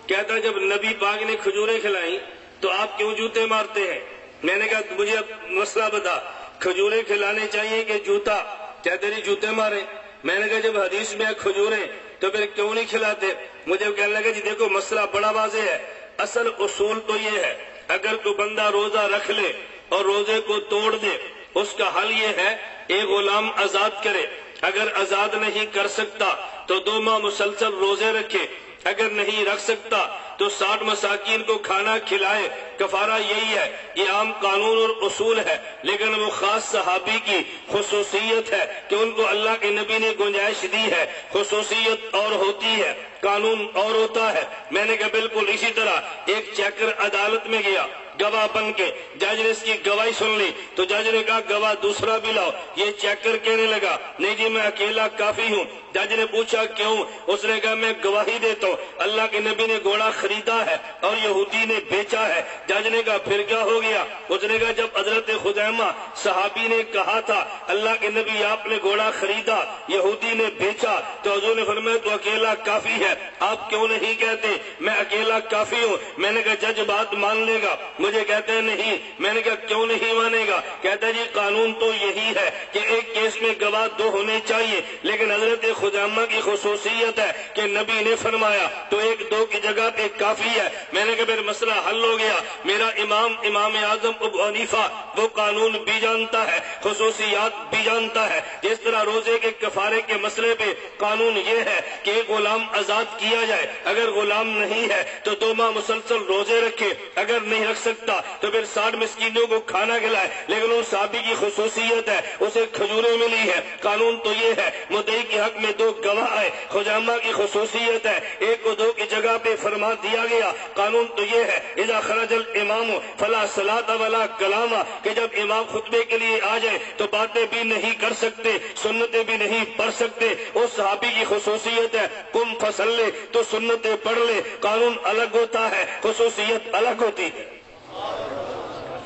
کہتا جب نبی پاک نے کھجوریں کھلائیں تو آپ کیوں جوتے مارتے ہیں؟ میں نے کہا مجھے اب مسئلہ بتا، کھجوریں کھلانے چاہیے کہ جوتا؟ کہتے نہیں جوتے مارے۔ میں نے کہا جب حدیث میں کھجوریں تو پھر کیوں نہیں کھلاتے؟ مجھے کہنے لگا جی دیکھو مسئلہ بڑا واضح ہے، اصل اصول تو یہ ہے اگر کوئی بندہ روزہ رکھ لے اور روزے کو توڑ دے، اس کا حل یہ ہے ایک غلام آزاد کرے، اگر آزاد نہیں کر سکتا تو 2 ماہ مسلسل روزے رکھے، اگر نہیں رکھ سکتا تو 60 مساکین کو کھانا کھلائے۔ کفارہ یہی ہے، یہ عام قانون اور اصول ہے، لیکن وہ خاص صحابی کی خصوصیت ہے کہ ان کو اللہ کے نبی نے گنجائش دی ہے۔ خصوصیت اور ہوتی ہے، قانون اور ہوتا ہے۔ میں نے کہا بالکل اسی طرح ایک چیکر عدالت میں گیا گواہ بن کے، جج نے اس کی گواہی سن لی تو جج نے کہا گواہ دوسرا بھی لاؤ۔ یہ چیکر کہنے لگا نہیں جی میں اکیلا کافی ہوں۔ جج نے پوچھا کیوں؟ اس نے کہا میں گواہی دیتا ہوں اللہ کے نبی نے گھوڑا خریدا ہے اور یہودی نے بیچا ہے۔ جج نے کہا پھر کیا ہو گیا؟ اس نے کہا جب حضرت خزیمہ صحابی نے کہا تھا اللہ کے نبی آپ نے گھوڑا خریدا یہودی نے بیچا تو حضور نے فرمایا تو اکیلا کافی ہے، آپ کیوں نہیں کہتے میں اکیلا کافی ہوں؟ میں نے کہا جج بات مان لے گا؟ مجھے کہتے ہیں نہیں۔ میں نے کہا کیوں نہیں مانے گا؟ کہتا ہے جی قانون تو یہی ہے کہ ایک کیس میں گواہ 2 ہونے چاہیے، لیکن حضرت خزیمہ کی خصوصیت ہے کہ نبی نے فرمایا تو 1-2 کی جگہ پہ کافی ہے۔ میں نے کہا پھر مسئلہ حل ہو گیا۔ میرا امام اعظم ابو حنیفہ وہ قانون بھی جانتا ہے، خصوصیات بھی جانتا ہے۔ جس طرح روزے کے کفارے کے مسئلے پہ قانون یہ ہے کہ ایک غلام آزاد کیا جائے، اگر غلام نہیں ہے تو 2 ماہ مسلسل روزے رکھے، اگر نہیں رکھ سکتا تو پھر 60 مسکینوں کو کھانا کھلائے۔ لیکن اس صحابی کی خصوصیت ہے اسے کھجوریں ملی ہے۔ قانون تو یہ ہے مدعی کے حق میں 2 گواہ آئے، خزیمہ کی خصوصیت ہے 1 کو 2 کی جگہ پہ فرما دیا گیا۔ قانون تو یہ ہے اذا خرج الامام فلا صلاۃ ولا کلام، کہ جب امام خطبے کے لیے آ جائے تو باتیں بھی نہیں کر سکتے، سنتیں بھی نہیں پڑھ سکتے۔ اس صحابی کی خصوصیت ہے قم فصلی، تو سنتیں پڑھ لے۔ قانون الگ ہوتا ہے، خصوصیت الگ ہوتی ہے،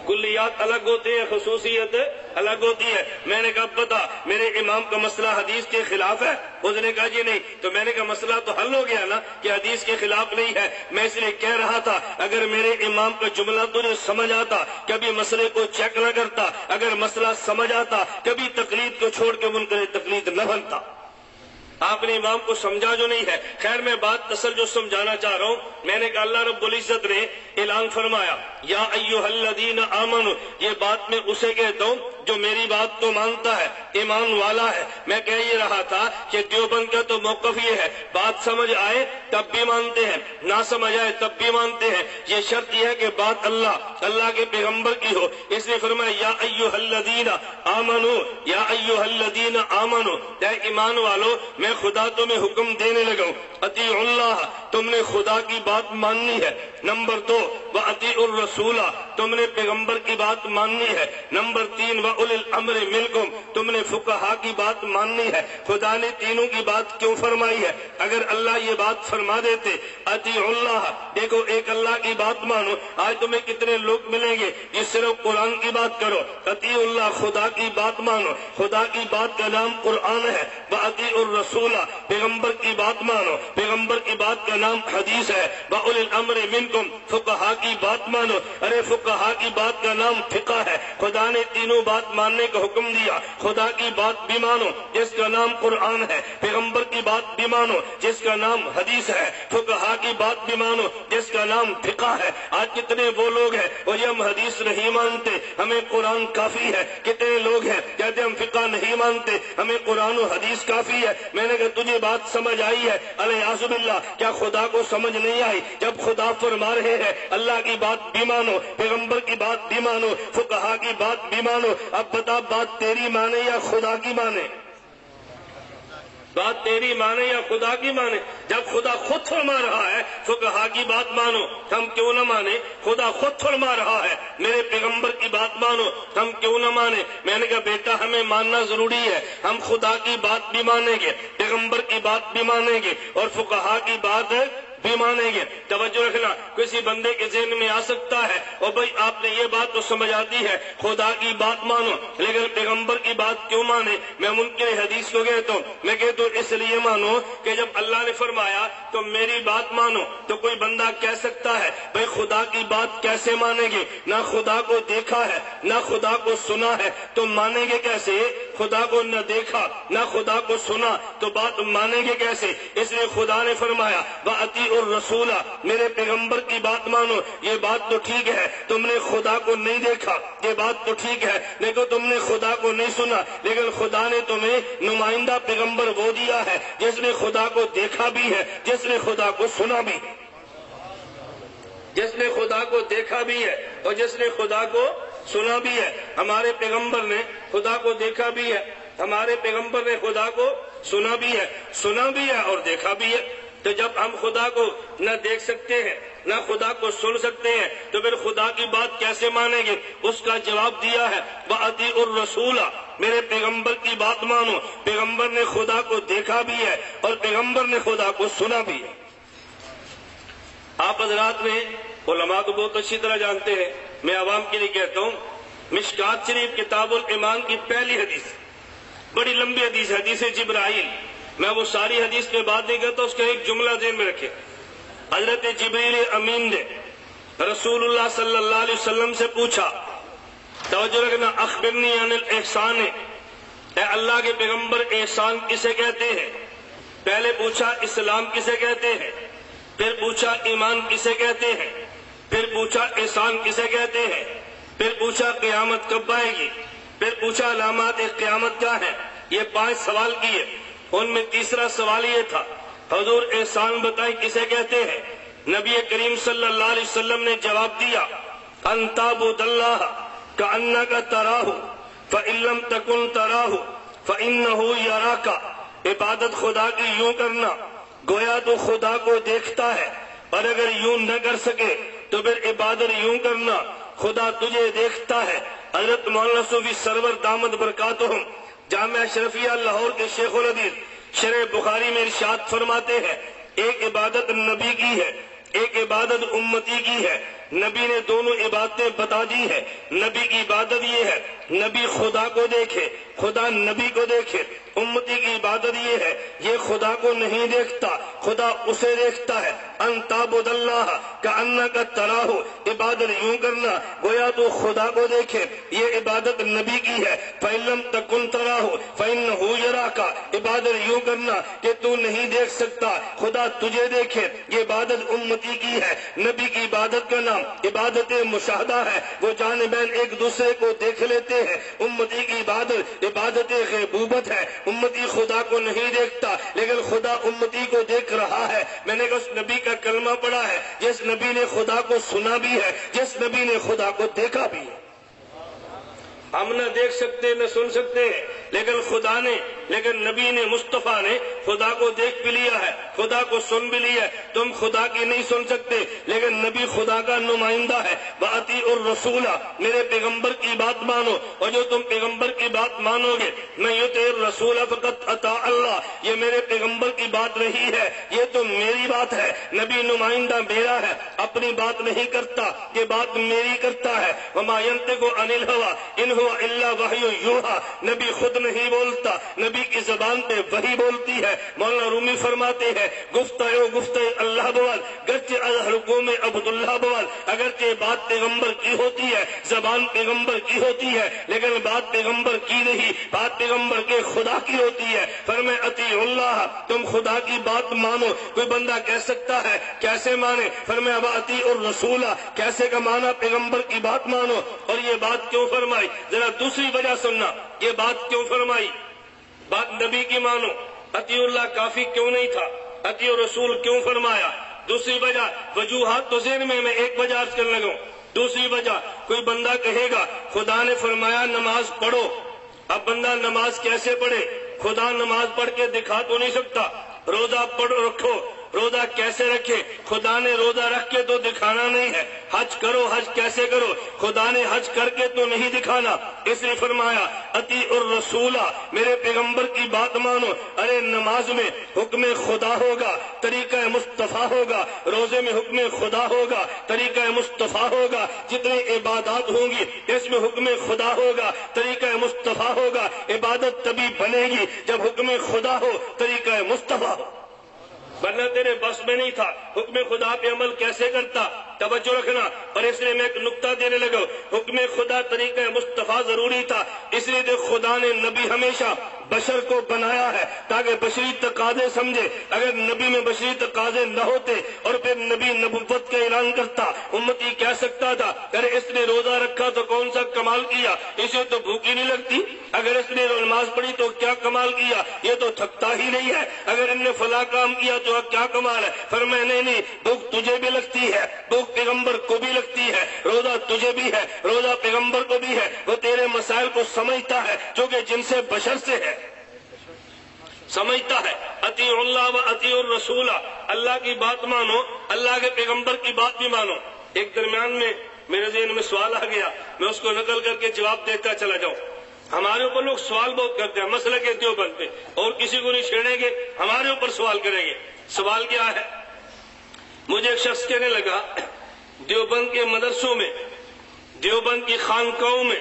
کلیات الگ ہوتے ہیں، خصوصیت الگ ہوتی ہے۔ میں نے کہا بتا میرے امام کا مسئلہ حدیث کے خلاف ہے؟ اس نے کہا جی نہیں۔ تو میں نے کہا مسئلہ تو حل ہو گیا نا کہ حدیث کے خلاف نہیں ہے۔ میں اس لیے کہہ رہا تھا اگر میرے امام کا جملہ تجھے سمجھ آتا کبھی مسئلے کو چیک نہ کرتا، اگر مسئلہ سمجھ آتا کبھی تقلید کو چھوڑ کے منکر تقلید نہ بنتا۔ آپ نے امام کو سمجھا جو نہیں ہے۔ خیر میں بات اصل جو سمجھانا چاہ رہا ہوں، میں نے کہا اللہ رب العزت نے اعلان فرمایا یا ایھا الذین آمنوا، یہ بات میں اسے کہتا ہوں جو میری بات کو مانتا ہے، ایمان والا ہے۔ میں کہہ یہ رہا تھا کہ دیوبند کا تو موقف یہ ہے بات سمجھ آئے تب بھی مانتے ہیں، نہ سمجھ آئے تب بھی مانتے ہیں۔ یہ شرط یہ ہے کہ بات اللہ کے پیغمبر کی ہو۔ اس نے فرمایا یا ایھا الذین آمنوا، یا ایھا الذین آمنوا، اے ایمان والو میں میں خدا تمہیں حکم دینے لگا ہوں، اطیعوا اللہ، تم نے خدا کی بات ماننی ہے۔ نمبر 2 وَأَطِيعُوا الرَّسُولَ، تم نے پیغمبر کی بات ماننی ہے۔ نمبر 3 وَأُولِي الْأَمْرِ مِنْكُمْ، تم نے فقہا کی بات ماننی ہے۔ خدا نے تینوں کی بات کیوں فرمائی ہے؟ اگر اللہ یہ بات فرما دیتے اطیعوا اللہ، دیکھو ایک اللہ کی بات مانو، آج تمہیں کتنے لوگ ملیں گے جس صرف قرآن کی بات کرو۔ اطیعوا اللہ، خدا کی بات مانو، خدا کی بات کا نام قرآن ہے۔ وَأَطِيعُوا الرَّسُولَ، پیغمبر کی بات مانو، پیغمبر کی بات کا نام حدیث ہے۔ وَأُولِي الْأَمْرِ مِنْكُمْ، فقہا کی بات مانو، ارے فقہا کی بات کا نام فقہ ہے۔ خدا نے تینوں بات ماننے کا حکم دیا، خدا کی بات بھی مانو جس کا نام قرآن ہے، پیغمبر کی بات بھی مانو جس کا نام حدیث ہے، فقہا کی بات بھی مانو جس کا نام فقہ ہے۔ آج کتنے وہ لوگ ہیں اور یہ ہم حدیث نہیں مانتے، ہمیں قرآن کافی ہے۔ کتنے لوگ ہیں کہتے ہم فقہ نہیں مانتے، ہمیں قرآن و حدیث کافی ہے۔ میں نے کہا تجھے بات سمجھ آئی ہے؟ الیاذ باللہ، کیا خدا کو سمجھ نہیں آئی؟ جب خدا فرما رہے ہیں اللہ کی بات بھی مانو، پیغمبر کی بات بھی مانو، فقہا کی بات بھی مانو، اب بتا بات تیری مانے یا خدا کی مانے؟ بات تیری مانے یا خدا کی مانے؟ جب خدا خود فرما رہا ہے فقہا کی بات مانو، ہم کیوں نہ مانے؟ خدا خود فرما رہا ہے میرے پیغمبر کی بات مانو، ہم کیوں نہ مانے؟ میں نے کہا بیٹا ہمیں ماننا ضروری ہے، ہم خدا کی بات بھی مانیں گے، پیغمبر کی بات بھی مانیں گے اور فقہا کی بات بھی مانیں گے۔ توجہ رکھنا، کسی بندے کے ذہن میں آ سکتا ہے اور بھائی آپ نے یہ بات تو سمجھ آتی ہے خدا کی بات مانو لیکن پیغمبر کی بات کیوں مانے؟ میں منکر حدیث کو کہتا ہوں، میں کہتا ہوں اس لیے مانو کہ جب اللہ نے فرمایا تو میری بات مانو، تو کوئی بندہ کہہ سکتا ہے بھائی خدا کی بات کیسے مانیں گے؟ نہ خدا کو دیکھا ہے نہ خدا کو سنا ہے تو مانیں گے کیسے؟ خدا کو نہ دیکھا نہ خدا کو سنا تو بات مانیں گے کیسے؟ اس لیے خدا نے فرمایا وَأَطِيعُوا الرَّسُولَ، میرے پیغمبر کی بات مانو۔ یہ بات تو ٹھیک ہے تم نے خدا کو نہیں دیکھا، یہ بات تو ٹھیک ہے لیکن تم نے خدا کو نہیں سنا، لیکن خدا نے تمہیں نمائندہ پیغمبر وہ دیا ہے جس نے خدا کو دیکھا بھی ہے، جس نے خدا کو سنا بھی، جس نے خدا کو دیکھا بھی ہے اور جس نے خدا کو سنا بھی ہے۔ ہمارے پیغمبر نے خدا کو دیکھا بھی ہے، ہمارے پیغمبر نے خدا کو سنا بھی ہے اور دیکھا بھی ہے۔ تو جب ہم خدا کو نہ دیکھ سکتے ہیں نہ خدا کو سن سکتے ہیں تو پھر خدا کی بات کیسے مانیں گے؟ اس کا جواب دیا ہے وَأَطِيعُوا الرَّسُولَ، میرے پیغمبر کی بات مانو، پیغمبر نے خدا کو دیکھا بھی ہے اور پیغمبر نے خدا کو سنا بھی ہے۔ آپ حضرات نے علماء کو بہت اچھی طرح جانتے ہیں، میں عوام کے لیے کہتا ہوں، مشکات شریف کتاب الایمان کی پہلی حدیث، بڑی لمبی حدیث، حدیث جبرائیل، میں وہ ساری حدیث کے بعد نہیں کہتا، اس کا ایک جملہ ذہن میں رکھے۔ حضرت جبریل امین نے رسول اللہ صلی اللہ علیہ وسلم سے پوچھا، توجہ رکھنا، اخبرنی عن الاحسان، اے اللہ کے پیغمبر احسان کسے کہتے ہیں؟ پہلے پوچھا اسلام کسے کہتے ہیں، پھر پوچھا ایمان کسے کہتے ہیں، پھر پوچھا احسان کسے کہتے ہیں، پھر پوچھا قیامت کب آئے گی، پھر پوچھا علامات قیامت کیا ہے۔ یہ 5 سوال کیے، ان میں تیسرا سوال یہ تھا حضور احسان بتائیں کسے کہتے ہیں؟ نبی کریم صلی اللہ علیہ وسلم نے جواب دیا ان تعبد اللہ کأنک تراہ فإن لم تکن تراہ فإنہ یراک، عبادت خدا کی یوں کرنا گویا تو خدا کو دیکھتا ہے، اور اگر یوں نہ کر سکے تو پھر عبادت یوں کرنا خدا تجھے دیکھتا ہے۔ حضرت مولانا صوفی سرور دامت برکاتہم جامعہ اشرفیہ لاہور کے شیخ الحدیث شرح بخاری میں ارشاد فرماتے ہیں ایک عبادت نبی کی ہے ایک عبادت امتی کی ہے۔ نبی نے دونوں عبادتیں بتا دی ہے۔ نبی کی عبادت یہ ہے نبی خدا کو دیکھے، خدا نبی کو دیکھے۔ امتی کی عبادت یہ ہے یہ خدا کو نہیں دیکھتا، خدا اسے دیکھتا ہے۔ ان تعبد اللہ کأنک تراہ، عبادت یوں کرنا گویا تو خدا کو دیکھے، یہ عبادت نبی کی ہے۔ فإن لم تکن تراہ فإنہ یراک، عبادت یوں کرنا کہ تو نہیں دیکھ سکتا خدا تجھے دیکھے، یہ عبادت امتی کی ہے۔ نبی کی عبادت کا نام عبادت مشاہدہ ہے، وہ جانبین ایک دوسرے کو دیکھ لیتے ہیں۔ امتی کی عبادت عبادت غیبوبت ہے، امتی خدا کو نہیں دیکھتا لیکن خدا امتی کو دیکھ رہا ہے۔ میں نے اس نبی کا کلمہ پڑھا ہے جس نبی نے خدا کو سنا بھی ہے، جس نبی نے خدا کو دیکھا بھی ہے۔ ہم نہ دیکھ سکتے نہ سن سکتے ہیں لیکن نبی نے مصطفیٰ نے خدا کو دیکھ بھی لیا ہے، خدا کو سن بھی لیا ہے. تم خدا کی نہیں سن سکتے، لیکن نبی خدا کا نمائندہ ہے. وَأَطِيعُوا الرَّسُولَ، میرے پیغمبر کی بات مانو، اور جو تم پیغمبر کی بات مانو گے، مَن يُطِعِ الرَّسُولَ فَقَدْ أَطَاعَ اللَّهَ، یہ میرے پیغمبر کی بات رہی ہے، یہ تو میری بات ہے. نبی نمائندہ میرا ہے، اپنی بات نہیں کرتا، یہ بات میری کرتا ہے. وَمَا يَنطِقُ عَنِ الْهَوَىٰ إِنْ هُوَ إِلَّا وَحْيٌ يُوحَىٰ، نبی خود نہیں بولتا، نبی کی زبان پہ وحی بولتی ہے. مولانا رومی فرماتے ہیں گفتہ اللہ بوال گرچہ از حکوم عبداللہ بوال، اگرچہ بات پیغمبر کی ہوتی ہے، زبان پیغمبر کی ہوتی ہے، لیکن بات پیغمبر کی نہیں، بات پیغمبر کے خدا کی ہوتی ہے. فرمائے اطیعوا اللہ، تم خدا کی بات مانو. کوئی بندہ کہہ سکتا ہے کیسے مانے؟ فرمایا واطیعوا الرسول، کیسے کا مانا پیغمبر کی بات مانو. اور یہ بات کیوں فرمائی؟ ذرا دوسری وجہ سننا، یہ بات کیوں فرمائی؟ بات نبی کی مانو، اطیع اللہ کافی کیوں نہیں تھا؟ اطیع رسول کیوں فرمایا؟ دوسری وجہ، وجوہات تو ذہن میں ایک وجہ عرض کرنے لگا. دوسری وجہ، کوئی بندہ کہے گا خدا نے فرمایا نماز پڑھو، اب بندہ نماز کیسے پڑھے؟ خدا نماز پڑھ کے دکھا تو نہیں سکتا. روزہ پڑھو رکھو، روزہ کیسے رکھے؟ خدا نے روزہ رکھ کے تو دکھانا نہیں ہے. حج کرو، حج کیسے کرو؟ خدا نے حج کر کے تو نہیں دکھانا. اس نے فرمایا اطیعوا الرسول، میرے پیغمبر کی بات مانو. ارے نماز میں حکم خدا ہوگا، طریقہ مصطفیٰ ہوگا. روزے میں حکم خدا ہوگا، طریقہ مصطفیٰ ہوگا. جتنی عبادات ہوں گی اس میں حکم خدا ہوگا، طریقہ مصطفیٰ ہوگا. عبادت تبھی بنے گی جب حکم خدا ہو، طریقہ مصطفیٰ ہو، ورنہ تیرے بس میں نہیں تھا. حکم خدا پہ عمل کیسے کرتا؟ توجہ رکھنا. اور اس لیے میں ایک نقطہ دینے لگا، حکم خدا طریقہ مصطفیٰ ضروری تھا. اس لیے کہ خدا نے نبی ہمیشہ بشر کو بنایا ہے تاکہ بشری تقاضے سمجھے. اگر نبی میں بشری تقاضے نہ ہوتے اور پھر نبی نبوت کا اعلان کرتا، امتی کہہ سکتا تھا اگر اس نے روزہ رکھا تو کون سا کمال کیا، اسے تو بھوکی نہیں لگتی. اگر اس نے نماز پڑھی تو کیا کمال کیا، یہ تو تھکتا ہی نہیں ہے. اگر ان نے فلاں کام کیا تو کیا کمال ہے. فرمایا نہیں، بھوک تجھے بھی لگتی ہے، بھوک پیغمبر کو بھی لگتی ہے، روزہ تجھے بھی ہے، روزہ پیغمبر کو بھی ہے. وہ تیرے مسائل کو سمجھتا ہے جو کہ جن سے بشر سے ہے، سمجھتا ہے. اطیعوا اللہ و اطیعوا الرسول، اللہ کی بات مانو، اللہ کے پیغمبر کی بات بھی مانو. ایک درمیان میں میرے ذہن میں سوال آ گیا، میں اس کو نقل کر کے جواب دیتا چلا جاؤں. ہمارے اوپر لوگ سوال بہت کرتے ہیں مسئلہ کے دیوبند پہ، اور کسی کو نہیں چھیڑیں گے، ہمارے اوپر سوال کریں گے. سوال کیا ہے؟ مجھے ایک شخص کہنے لگا دیوبند کے مدرسوں میں، دیوبند کی خانقاہوں میں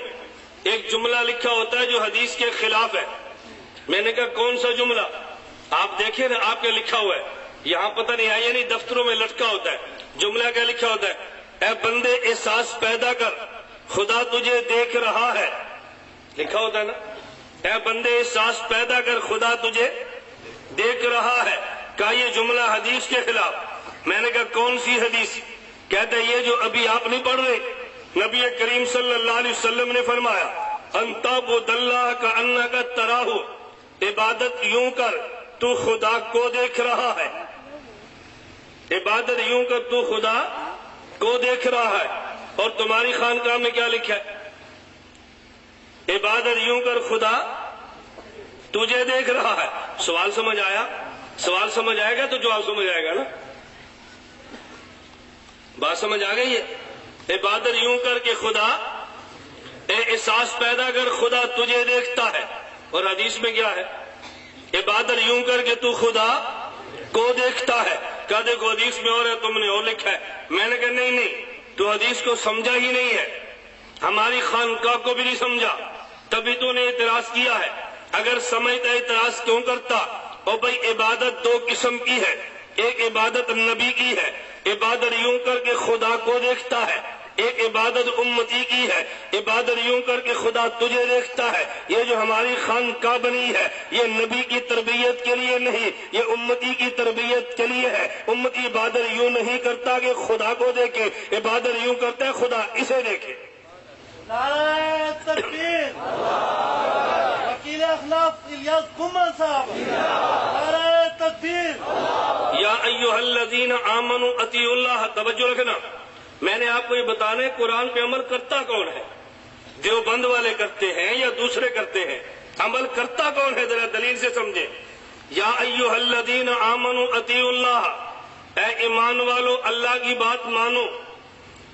ایک جملہ لکھا ہوتا ہے جو حدیث کے خلاف ہے. میں نے کہا کون سا جملہ؟ آپ دیکھیں نا آپ کے لکھا ہوا ہے، یہاں پتہ نہیں ہے، یعنی دفتروں میں لٹکا ہوتا ہے. جملہ کیا لکھا ہوتا ہے؟ اے بندے احساس پیدا کر، خدا تجھے دیکھ رہا ہے. لکھا ہوتا ہے نا، اے بندے احساس پیدا کر، خدا تجھے دیکھ رہا ہے. کہا یہ جملہ حدیث کے خلاف. میں نے کہا کون سی حدیث؟ کہتا ہے یہ جو ابھی آپ نہیں پڑھ رہے، نبی کریم صلی اللہ علیہ وسلم نے فرمایا انتعبد اللہ کأنک تراہ، عبادت یوں کر تو خدا کو دیکھ رہا ہے. عبادت یوں کر تو خدا کو دیکھ رہا ہے. اور تمہاری خانقاہ میں کیا لکھا ہے؟ عبادت یوں کر خدا تجھے دیکھ رہا ہے. سوال سمجھ آیا؟ سوال سمجھ آئے گا تو جواب سمجھ آئے گا نا. بات سمجھ آ گئی ہے؟ عبادت یوں کر کے خدا، احساس پیدا کر خدا تجھے دیکھتا ہے. اور حدیث میں کیا ہے؟ عبادت یوں کر کے تو خدا کو دیکھتا ہے. کہا دیکھو حدیث میں اور ہے، تم نے اور لکھا ہے. میں نے کہا نہیں، تو حدیث کو سمجھا ہی نہیں ہے، ہماری خانقاہ کو بھی نہیں سمجھا، تبھی تو نے اعتراض کیا ہے. اگر سمجھتا اعتراض کیوں کرتا؟ اور بھائی عبادت دو قسم کی ہے، ایک عبادت نبی کی ہے، عبادت یوں کر کے خدا کو دیکھتا ہے. ایک عبادت امتی کی ہے، عبادت یوں کر کے خدا تجھے دیکھتا ہے. یہ جو ہماری خانقاہ بنی ہے یہ نبی کی تربیت کے لیے نہیں، یہ امتی کی تربیت کے لیے ہے. امتی عبادت یوں نہیں کرتا کہ خدا کو دیکھے، عبادت یوں کرتا ہے خدا اسے دیکھے. نعرہ تکبیر، وکیل اخلاق الیاس گمان صاحب، نعرہ تکبیر. یا ایھا الذین آمنوا اطیعوا اللہ. توجہ رکھنا، میں نے آپ کو یہ بتانا ہے قرآن پہ عمل کرتا کون ہے. دیوبند والے کرتے ہیں یا دوسرے کرتے ہیں؟ عمل کرتا کون ہے؟ ذرا دلیل سے سمجھے. یا ایھا الذین آمنوا اطیعوا اللہ، اے ایمان والو اللہ کی بات مانو.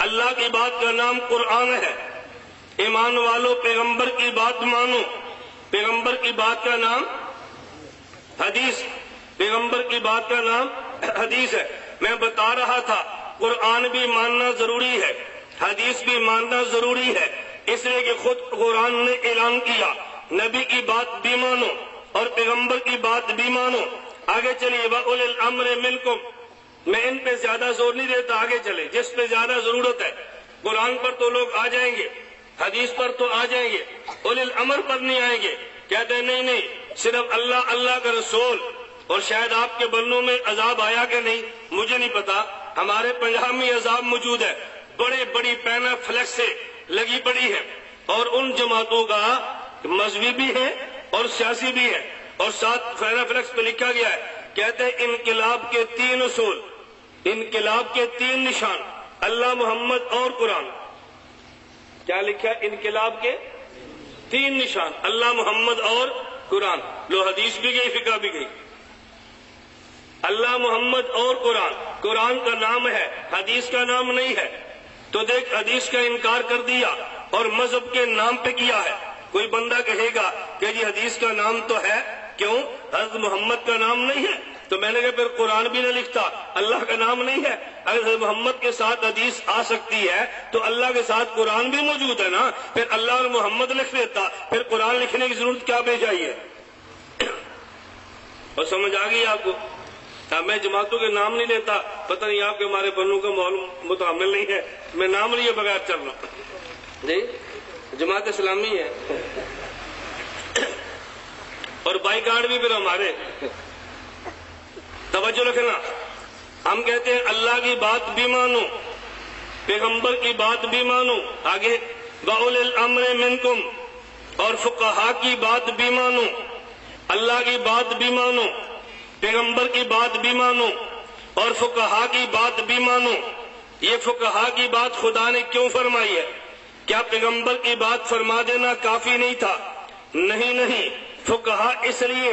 اللہ کی بات کا نام قرآن ہے. ایمان والو پیغمبر کی بات مانو. پیغمبر کی بات کا نام حدیث. پیغمبر کی بات کا نام حدیث ہے. میں بتا رہا تھا قرآن بھی ماننا ضروری ہے، حدیث بھی ماننا ضروری ہے، اس لیے کہ خود قرآن نے اعلان کیا نبی کی بات بھی مانو اور پیغمبر کی بات بھی مانو. آگے چلیے. وَأُولِي الْأَمْرِ مِنْكُمْ. میں ان پہ زیادہ زور نہیں دیتا، آگے چلے. جس پہ زیادہ ضرورت ہے، قرآن پر تو لوگ آ جائیں گے، حدیث پر تو آ جائیں گے، اولی الامر پر نہیں آئیں گے. کہتے ہیں نہیں، صرف اللہ، اللہ کا رسول. اور شاید آپ کے بندوں میں عذاب آیا کہ نہیں مجھے نہیں پتا. ہمارے پنجاب میں عذاب موجود ہے، بڑے بڑی پینا فلیکس سے لگی پڑی ہے، اور ان جماعتوں کا مذہبی بھی ہے اور سیاسی بھی ہے، اور ساتھ پینا فلیکس پہ لکھا گیا ہے، کہتے ہیں انقلاب کے 3 اصول، انقلاب کے 3 نشان، اللہ، محمد اور قرآن. کیا لکھا ہے؟ انقلاب کے 3 نشان، اللہ، محمد اور قرآن. لو حدیث بھی گئی، فقہ بھی گئی. اللہ، محمد اور قرآن. قرآن کا نام ہے، حدیث کا نام نہیں ہے. تو دیکھ، حدیث کا انکار کر دیا اور مذہب کے نام پہ کیا ہے. کوئی بندہ کہے گا کہ جی حدیث کا نام تو ہے، کیوں حضرت محمد کا نام نہیں ہے؟ تو میں نے کہا پھر قرآن بھی نہ لکھتا، اللہ کا نام نہیں ہے. اگر حضرت محمد کے ساتھ حدیث آ سکتی ہے تو اللہ کے ساتھ قرآن بھی موجود ہے نا. پھر اللہ اور محمد لکھ دیتا، پھر قرآن لکھنے کی ضرورت کیا پیش آئی ہے؟ اور سمجھ آ گئی آپ کو؟ میں جماعتوں کے نام نہیں لیتا، پتہ نہیں آپ کے ہمارے بنوں کا معلوم متعامل نہیں ہے، میں نام لیے بغیر چل رہا ہوں. جی جماعت اسلامی ہے اور بائی کارڈ بھی پھر ہمارے. توجہ رکھنا. ہم کہتے ہیں اللہ کی بات بھی مانو، پیغمبر کی بات بھی مانو. آگے وَأُولِي الْأَمْرِ مِنْكُمْ، اور فقہا کی بات بھی مانو. اللہ کی بات بھی مانو، پیغمبر کی بات بھی مانو اور فقہا کی بات بھی مانو. یہ فقہا کی بات خدا نے کیوں فرمائی ہے؟ کیا پیغمبر کی بات فرما دینا کافی نہیں تھا؟ نہیں، فقہا اس لیے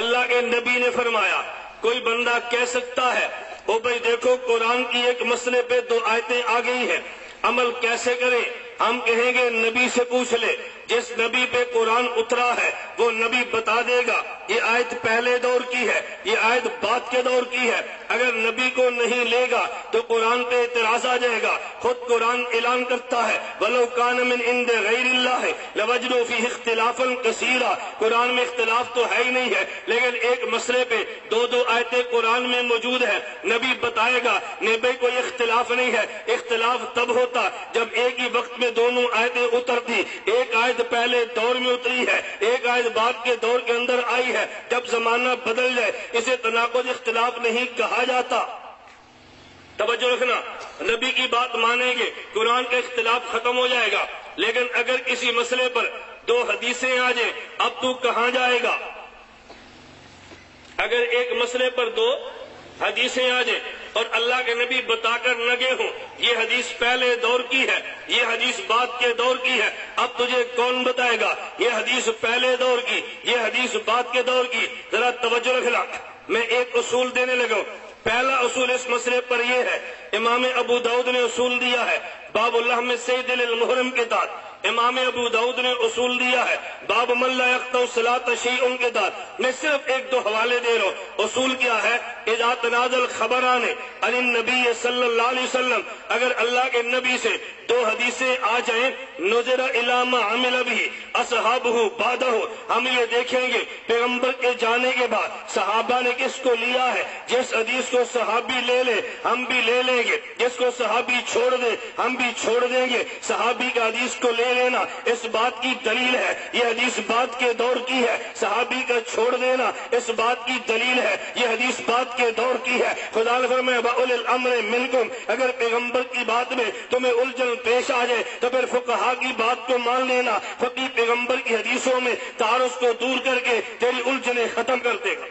اللہ کے نبی نے فرمایا. کوئی بندہ کہہ سکتا ہے او بھائی دیکھو قرآن کی ایک مسئلے پہ 2 آیتیں آ گئی ہیں، عمل کیسے کریں؟ ہم کہیں گے نبی سے پوچھ لے. جس نبی پہ قرآن اترا ہے وہ نبی بتا دے گا یہ آیت پہلے دور کی ہے، یہ آیت بعد کے دور کی ہے. اگر نبی کو نہیں لے گا تو قرآن پہ اعتراض آ جائے گا. خود قرآن اعلان کرتا ہے وَلَوْ كَانَ مِنْ عِنْدِ غَيْرِ اللَّهِ لَوَجَدُوا فِيهِ اخْتِلَافًا كَثِيرًا. قرآن میں اختلاف تو ہے ہی نہیں ہے، لیکن ایک مسئلے پہ 2 آیتیں قرآن میں موجود ہیں. نبی بتائے گا نبی کوئی اختلاف نہیں ہے. اختلاف تب ہوتا جب ایک ہی وقت میں دونوں آیتیں اترتی. ایک آیت پہلے دور میں اتری ہے، ایک آیت بعد کے دور کے اندر آئی ہے. جب زمانہ بدل جائے اسے تناقض اختلاف نہیں کہا جاتا. توجہ رکھنا. نبی کی بات مانیں گے قرآن کا اختلاف ختم ہو جائے گا. لیکن اگر کسی مسئلے پر 2 حدیثیں آ جائیں اب تو کہاں جائے گا؟ اگر ایک مسئلے پر 2 حدیثیں آ جائیں اور اللہ کے نبی بتا کر نہ گئے ہوں یہ حدیث پہلے دور کی ہے، یہ حدیث بعد کے دور کی ہے، اب تجھے کون بتائے گا یہ حدیث پہلے دور کی، یہ حدیث بعد کے دور کی؟ ذرا توجہ رکھنا. میں ایک اصول دینے لگا. پہلا اصول اس مسئلے پر یہ ہے، امام ابو داؤد نے اصول دیا ہے باب اللحم سید للمحرم کے تحت. امام ابو داؤد نے اصول دیا ہے باب من لا یقطع الصلاۃ شیء کے تحت. میں صرف 1-2 حوالے دے رہا ہوں. اصول کیا ہے؟ اذا تنازل خبران عن النبی صلی اللہ علیہ وسلم، اگر اللہ کے نبی سے 2 حدیثیں آ جائیں نظر الی ما عمل به اصحابہ بعدہ، ہم یہ دیکھیں گے پیغمبر کے جانے کے بعد صحابہ نے کس کو لیا ہے. جس حدیث کو صحابی لے لے ہم بھی لے لیں گے، جس کو صحابی چھوڑ دے ہم بھی چھوڑ دیں گے. صحابی کا حدیث کو لے لینا اس بات کی دلیل ہے یہ حدیث بعد کے دور کی ہے. صحابی کا چھوڑ دینا اس بات کی دلیل ہے یہ حدیث بعد کے دور کی ہے. خدا نے فرمایا وَأُولِي الْأَمْرِ مِنْكُمْ، اگر پیغمبر کی بات میں تمہیں الجھن پیش آ جائے تو پھر فقہا کی بات کو مان لینا. فقی پیغمبر کی حدیثوں میں تعارض کو دور کر کے تیری الجھنیں ختم کر دے گا،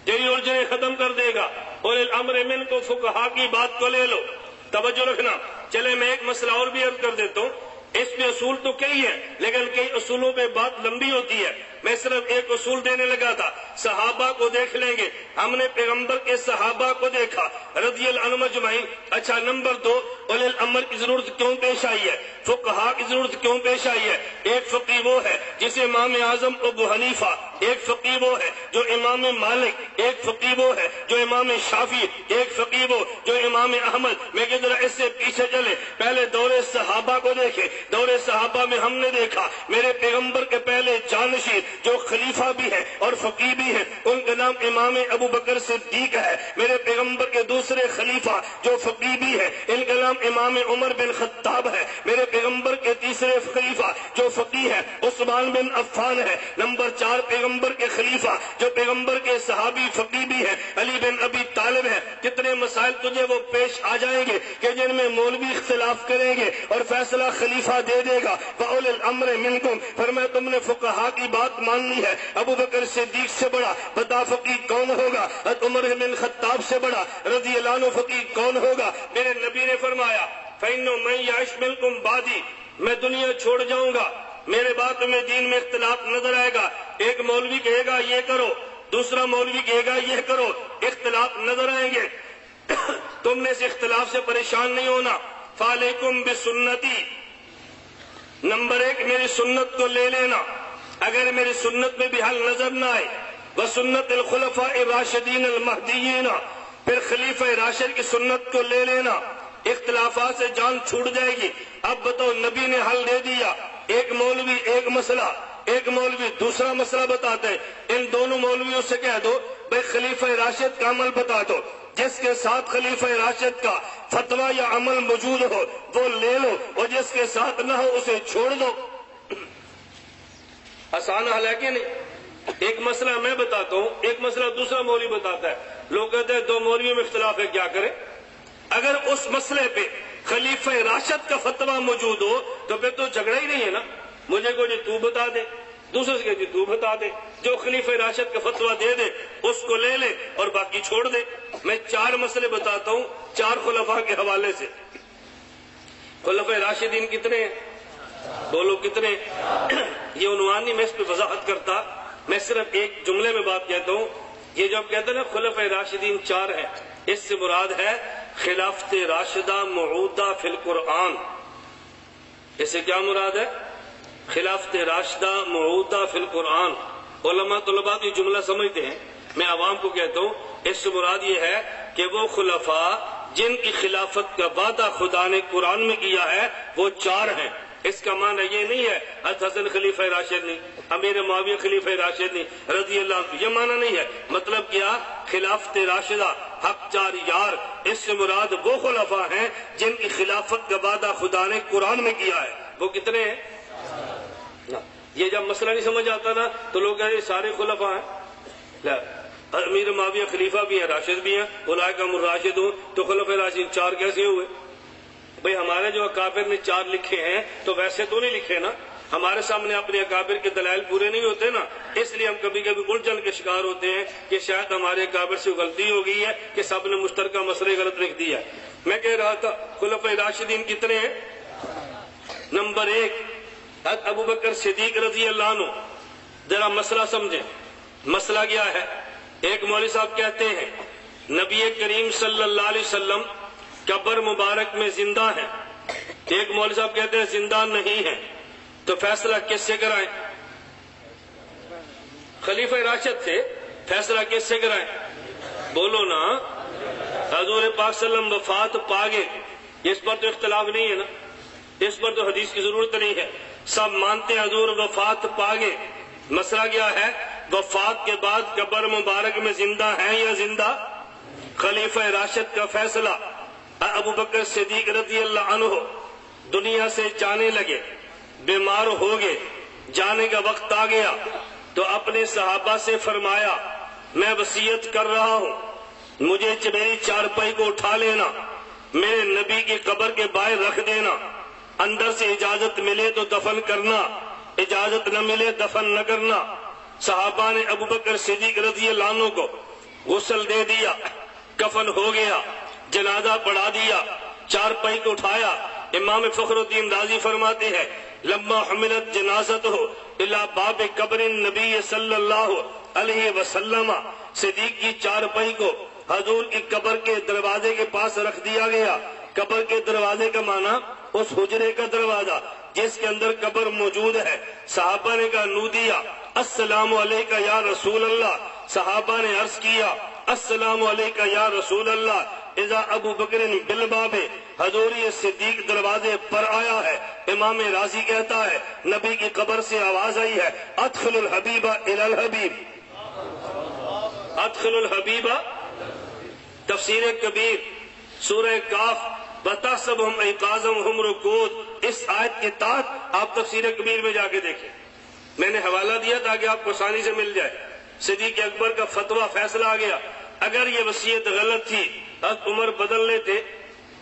تیری الجھنیں ختم کر دے گا. اولي الامر منکم، فقہا کی بات کو لے لو. توجہ رکھنا. چلے میں ایک مسئلہ اور بھی عرض کر دیتا ہوں. اس میں اصول تو کئی ہیں لیکن کئی اصولوں پہ بات لمبی ہوتی ہے. میں صرف ایک اصول دینے لگا تھا. صحابہ کو دیکھ لیں گے, ہم نے پیغمبر کے صحابہ کو دیکھا رضی اللہ عنہم اجمعین. اچھا نمبر 2, اولی الامر کی ضرورت کیوں پیش آئی ہے, فقہا کی ضرورت کیوں پیش آئی ہے؟ ایک فقیہ وہ ہے جسے امام اعظم ابو حنیفہ, ایک فقیہ وہ ہے جو امام مالک, ایک فقیہ وہ ہے جو امام شافعی, ایک فقیہ وہ جو امام احمد. میں کہ ذرا اس سے پیچھے چلے, پہلے دور صحابہ کو دیکھے. دور صحابہ میں ہم نے دیکھا میرے پیغمبر کے پہلے جانشین جو خلیفہ بھی ہے اور فقیہ بھی ہے, ان کا نام امام ابو بکر صدیق ہے. میرے پیغمبر کے دوسرے خلیفہ جو فقیہ بھی ہے, ان کا نام امام عمر بن خطاب ہے. میرے پیغمبر کے تیسرے خلیفہ جو فقیہ ہے عثمان بن عفان ہے. نمبر 4 پیغمبر کے خلیفہ جو پیغمبر کے صحابی فقیہ بھی ہے علی بن ابی طالب ہے. کتنے مسائل تجھے وہ پیش آ جائیں گے کہ جن میں مولوی اختلاف کریں گے اور فیصلہ خلیفہ دے دے گا. فاولی الامر منکم, فرمایا تم نے فقہا کی بات ماننی ہے. ابو بکر صدیق سے بڑا بتا فقیہ کون ہوگا؟ عمر بن خطاب سے بڑا رضی اللہ عنہ فقیہ کون ہوگا؟ میرے نبی نے فرمایا فإنه من يعش منكم بعدي, میں دنیا چھوڑ جاؤں گا, میرے بعد میں دین میں اختلاف نظر آئے گا. ایک مولوی کہے گا یہ کرو, دوسرا مولوی کہے گا یہ کرو, اختلاف نظر آئیں گے. تم نے اس اختلاف سے پریشان نہیں ہونا. فعلیکم بسنتی, نمبر 1 میری سنت کو لے لینا. اگر میری سنت میں بھی حل نظر نہ آئے, وسنت الخلفاء الراشدین المہدیین, پھر خلیفہ راشد کی سنت کو لے لینا. اختلافات سے جان چھوٹ جائے گی. اب بتاؤ, نبی نے حل دے دیا, ایک مولوی ایک مسئلہ, ایک مولوی دوسرا مسئلہ بتاتے ہیں. ان دونوں مولویوں سے کہہ دو بھائی خلیفہ راشد کا عمل بتا دو, جس کے ساتھ خلیفہ راشد کا فتویٰ یا عمل موجود ہو وہ لے لو, اور جس کے ساتھ نہ ہو اسے چھوڑ دو. آسان حل ہے کہ نہیں؟ ایک مسئلہ میں بتاتا ہوں, ایک مسئلہ دوسرا مولوی بتاتا ہے. لوگ کہتے ہیں 2 مولویوں میں اختلاف ہے, کیا کریں؟ اگر اس مسئلے پہ خلیفہ راشد کا فتویٰ موجود ہو تو پھر تو جھگڑا ہی نہیں ہے نا. مجھے کوئی تو بتا دے, دوسرے سے کہ تو بتا دے, جو خلیفہ راشد کا فتویٰ دے دے اس کو لے لے اور باقی چھوڑ دے. میں 4 مسئلے بتاتا ہوں 4 خلفاء کے حوالے سے. خلفاء راشدین کتنے ہیں؟ بولو کتنے؟ یہ عنوان نہیں, میں اس پہ وضاحت کرتا, میں صرف ایک جملے میں بات کہتا ہوں. یہ جب کہتے ہیں نا خلفاء راشدین 4 ہیں, اس سے مراد ہے خلافت راشدہ معودہ فی القرآن. اس سے کیا مراد ہے؟ خلافت راشدہ معودہ فی القرآن. علماء طلباء یہ جملہ سمجھتے ہیں, میں عوام کو کہتا ہوں اس سے مراد یہ ہے کہ وہ خلفاء جن کی خلافت کا وعدہ خدا نے قرآن میں کیا ہے وہ 4 ہیں. اس کا معنی یہ نہیں ہے حسن خلیفہ راشد نہیں, امیر معاویہ خلیفہ راشد نہیں رضی اللہ عنہ, یہ معنی نہیں ہے. مطلب کیا؟ خلافت راشدہ حق 4 یار, اس سے مراد وہ خلفاء ہیں جن کی خلافت کا وعدہ خدا نے قرآن میں کیا ہے. وہ کتنے ہیں؟ یہ جب مسئلہ نہیں سمجھ آتا نا تو لوگ کہتے ہیں سارے خلفاء ہیں. امیر معاویہ خلیفہ بھی ہیں, راشد بھی ہیں, اولئک هم الراشدون, تو خلفاء راشدین 4 کیسے ہوئے؟ بھئی ہمارے جو اکابر نے 4 لکھے ہیں تو ویسے تو نہیں لکھے نا, ہمارے سامنے اپنے اکابر کے دلائل پورے نہیں ہوتے نا, اس لیے ہم کبھی کبھی الجھن کے شکار ہوتے ہیں کہ شاید ہمارے اکابر سے غلطی ہو گئی ہے کہ سب نے مشترکہ مسئلے غلط لکھ دیا. میں کہہ رہا تھا خلفاء راشدین کتنے ہیں؟ نمبر 1 ابو بکر صدیق رضی اللہ عنہ. ذرا مسئلہ سمجھیں, مسئلہ کیا ہے؟ ایک مولوی صاحب کہتے ہیں نبی کریم صلی اللہ علیہ وسلم قبر مبارک میں زندہ ہیں. ایک مولوی صاحب کہتے ہیں زندہ نہیں ہیں. تو فیصلہ کس سے کرائیں؟ خلیفہ راشد سے. فیصلہ کس سے کرائیں؟ بولو نا. حضور پاک صلی اللہ علیہ وسلم وفات پا گئے, اس پر تو اختلاف نہیں ہے نا, اس پر تو حدیث کی ضرورت نہیں ہے, سب مانتے ہیں حضور وفات پا گئے. مسئلہ کیا ہے؟ وفات کے بعد قبر مبارک میں زندہ ہیں یا زندہ؟ خلیفہ راشد کا فیصلہ. ابو بکر صدیق رضی اللہ عنہ دنیا سے جانے لگے, بیمار ہو گئے, جانے کا وقت آ گیا تو اپنے صحابہ سے فرمایا میں وصیت کر رہا ہوں, مجھے میری چارپائی کو اٹھا لینا, میرے نبی کی قبر کے باہر رکھ دینا, اندر سے اجازت ملے تو دفن کرنا, اجازت نہ ملے دفن نہ کرنا. صحابہ نے ابو بکر صدیق رضی اللہ عنہ کو غسل دے دیا, کفن ہو گیا, جنازہ پڑھا دیا, چارپائی کو اٹھایا, امام فخر الدین رازی فرماتے ہیں لما حملت جنازتہ الی باب قبر النبی صلی اللہ علیہ وسلم، صدیق کی چارپائی کو حضور کی قبر کے دروازے کے پاس رکھ دیا گیا۔ قبر کے دروازے کا معنی اس حجرے کا دروازہ جس کے اندر قبر موجود ہے۔ صحابہ نے کہا نودیا السلام علیکہ یا رسول اللہ، صحابہ نے عرض کیا السلام علیکہ یا رسول اللہ، اذا ابو بکر بالباب، حضور صدیق دروازے پر آیا ہے۔ امام رازی کہتا ہے نبی کی قبر سے آواز آئی ہے ادخل الحبیب الی الحبیب، ادخل الحبیب۔ تفسیر کبیر سورہ کاف بتحسبہم ایقاظا وہم رقود، اس آیت کے تحت آپ تفسیر کبیر میں جا کے دیکھیں، میں نے حوالہ دیا تاکہ آپ کو آسانی سے مل جائے۔ صدیق اکبر کا فتویٰ فیصلہ آ گیا، اگر یہ وصیت غلط تھی حضرت عمر بدل لیتے،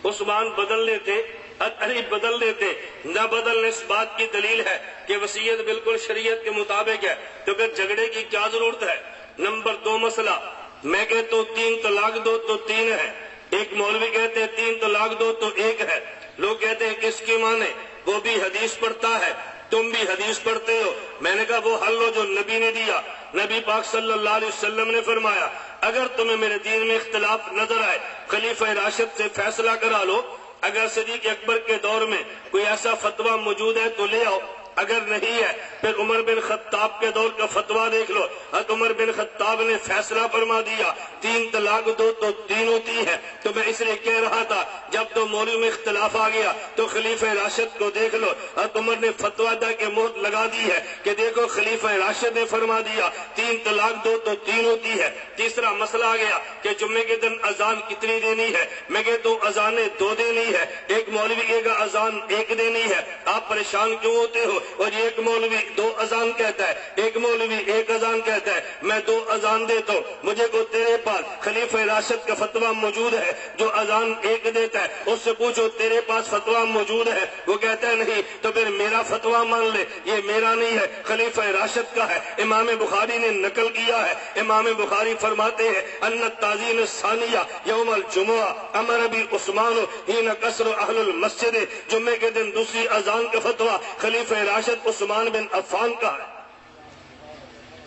عثمان بدل لیتے، حضرت علی بدل لیتے، نہ بدلنے اس بات کی دلیل ہے کہ وصیت بالکل شریعت کے مطابق ہے، تو پھر جھگڑے کی کیا ضرورت ہے؟ نمبر 2 مسئلہ، میں کہتا ہوں 3 طلاق دو تو 3 ہے، ایک مولوی کہتے ہیں 3 طلاق دو تو 1 ہے، لوگ کہتے ہیں کس کی مانے، وہ بھی حدیث پڑھتا ہے تم بھی حدیث پڑھتے ہو۔ میں نے کہا وہ حل ہو جو نبی نے دیا، نبی پاک صلی اللہ علیہ وسلم نے فرمایا اگر تمہیں میرے دین میں اختلاف نظر آئے خلیفہ راشد سے فیصلہ کرا لو، اگر صدیق اکبر کے دور میں کوئی ایسا فتویٰ موجود ہے تو لے آؤ، اگر نہیں ہے پھر عمر بن خطاب کے دور کا فتویٰ دیکھ لو، حضرت عمر بن خطاب نے فیصلہ فرما دیا 3 طلاق دو تو 3 ہوتی ہے۔ تو میں اس لیے کہہ رہا تھا جب تو مولوی میں اختلاف آ گیا تو خلیفہ راشد کو دیکھ لو، حضرت عمر نے فتویٰ دا کے مہر لگا دی ہے کہ دیکھو خلیفہ راشد نے فرما دیا 3 طلاق دو تو 3 ہوتی ہے۔ تیسرا مسئلہ آ گیا کہ جمعے کے دن اذان کتنی دینی ہے، میں کہتا ہوں اذانیں 2 دینی ہے، ایک مولوی کہے گا اذان 1 دینی ہے، آپ پریشان کیوں ہوتے ہو؟ اور یہ ایک مولوی 2 اذان کہتا ہے، ایک مولوی 1 اذان کہتا ہے، میں 2 اذان دیتا ہوں، مجھے کو تیرے پاس خلیفہ راشد کا فتویٰ موجود ہے جو اذان 1 دیتا ہے، اس سے پوچھو تیرے پاس فتویٰ موجود ہے، وہ کہتا ہے نہیں، تو پھر میرا فتویٰ مان لے، یہ میرا نہیں ہے خلیفہ راشد کا ہے۔ امام بخاری نے نقل کیا ہے، امام بخاری فرماتے ہیں ان التعظیم الثانیہ یوم الجمعہ امر بی عثمان حین کسر اہل المسجد، جمعے کے دن دوسری اذان کا فتویٰ خلیفہ راشد عثمان بن عفان کا ہے۔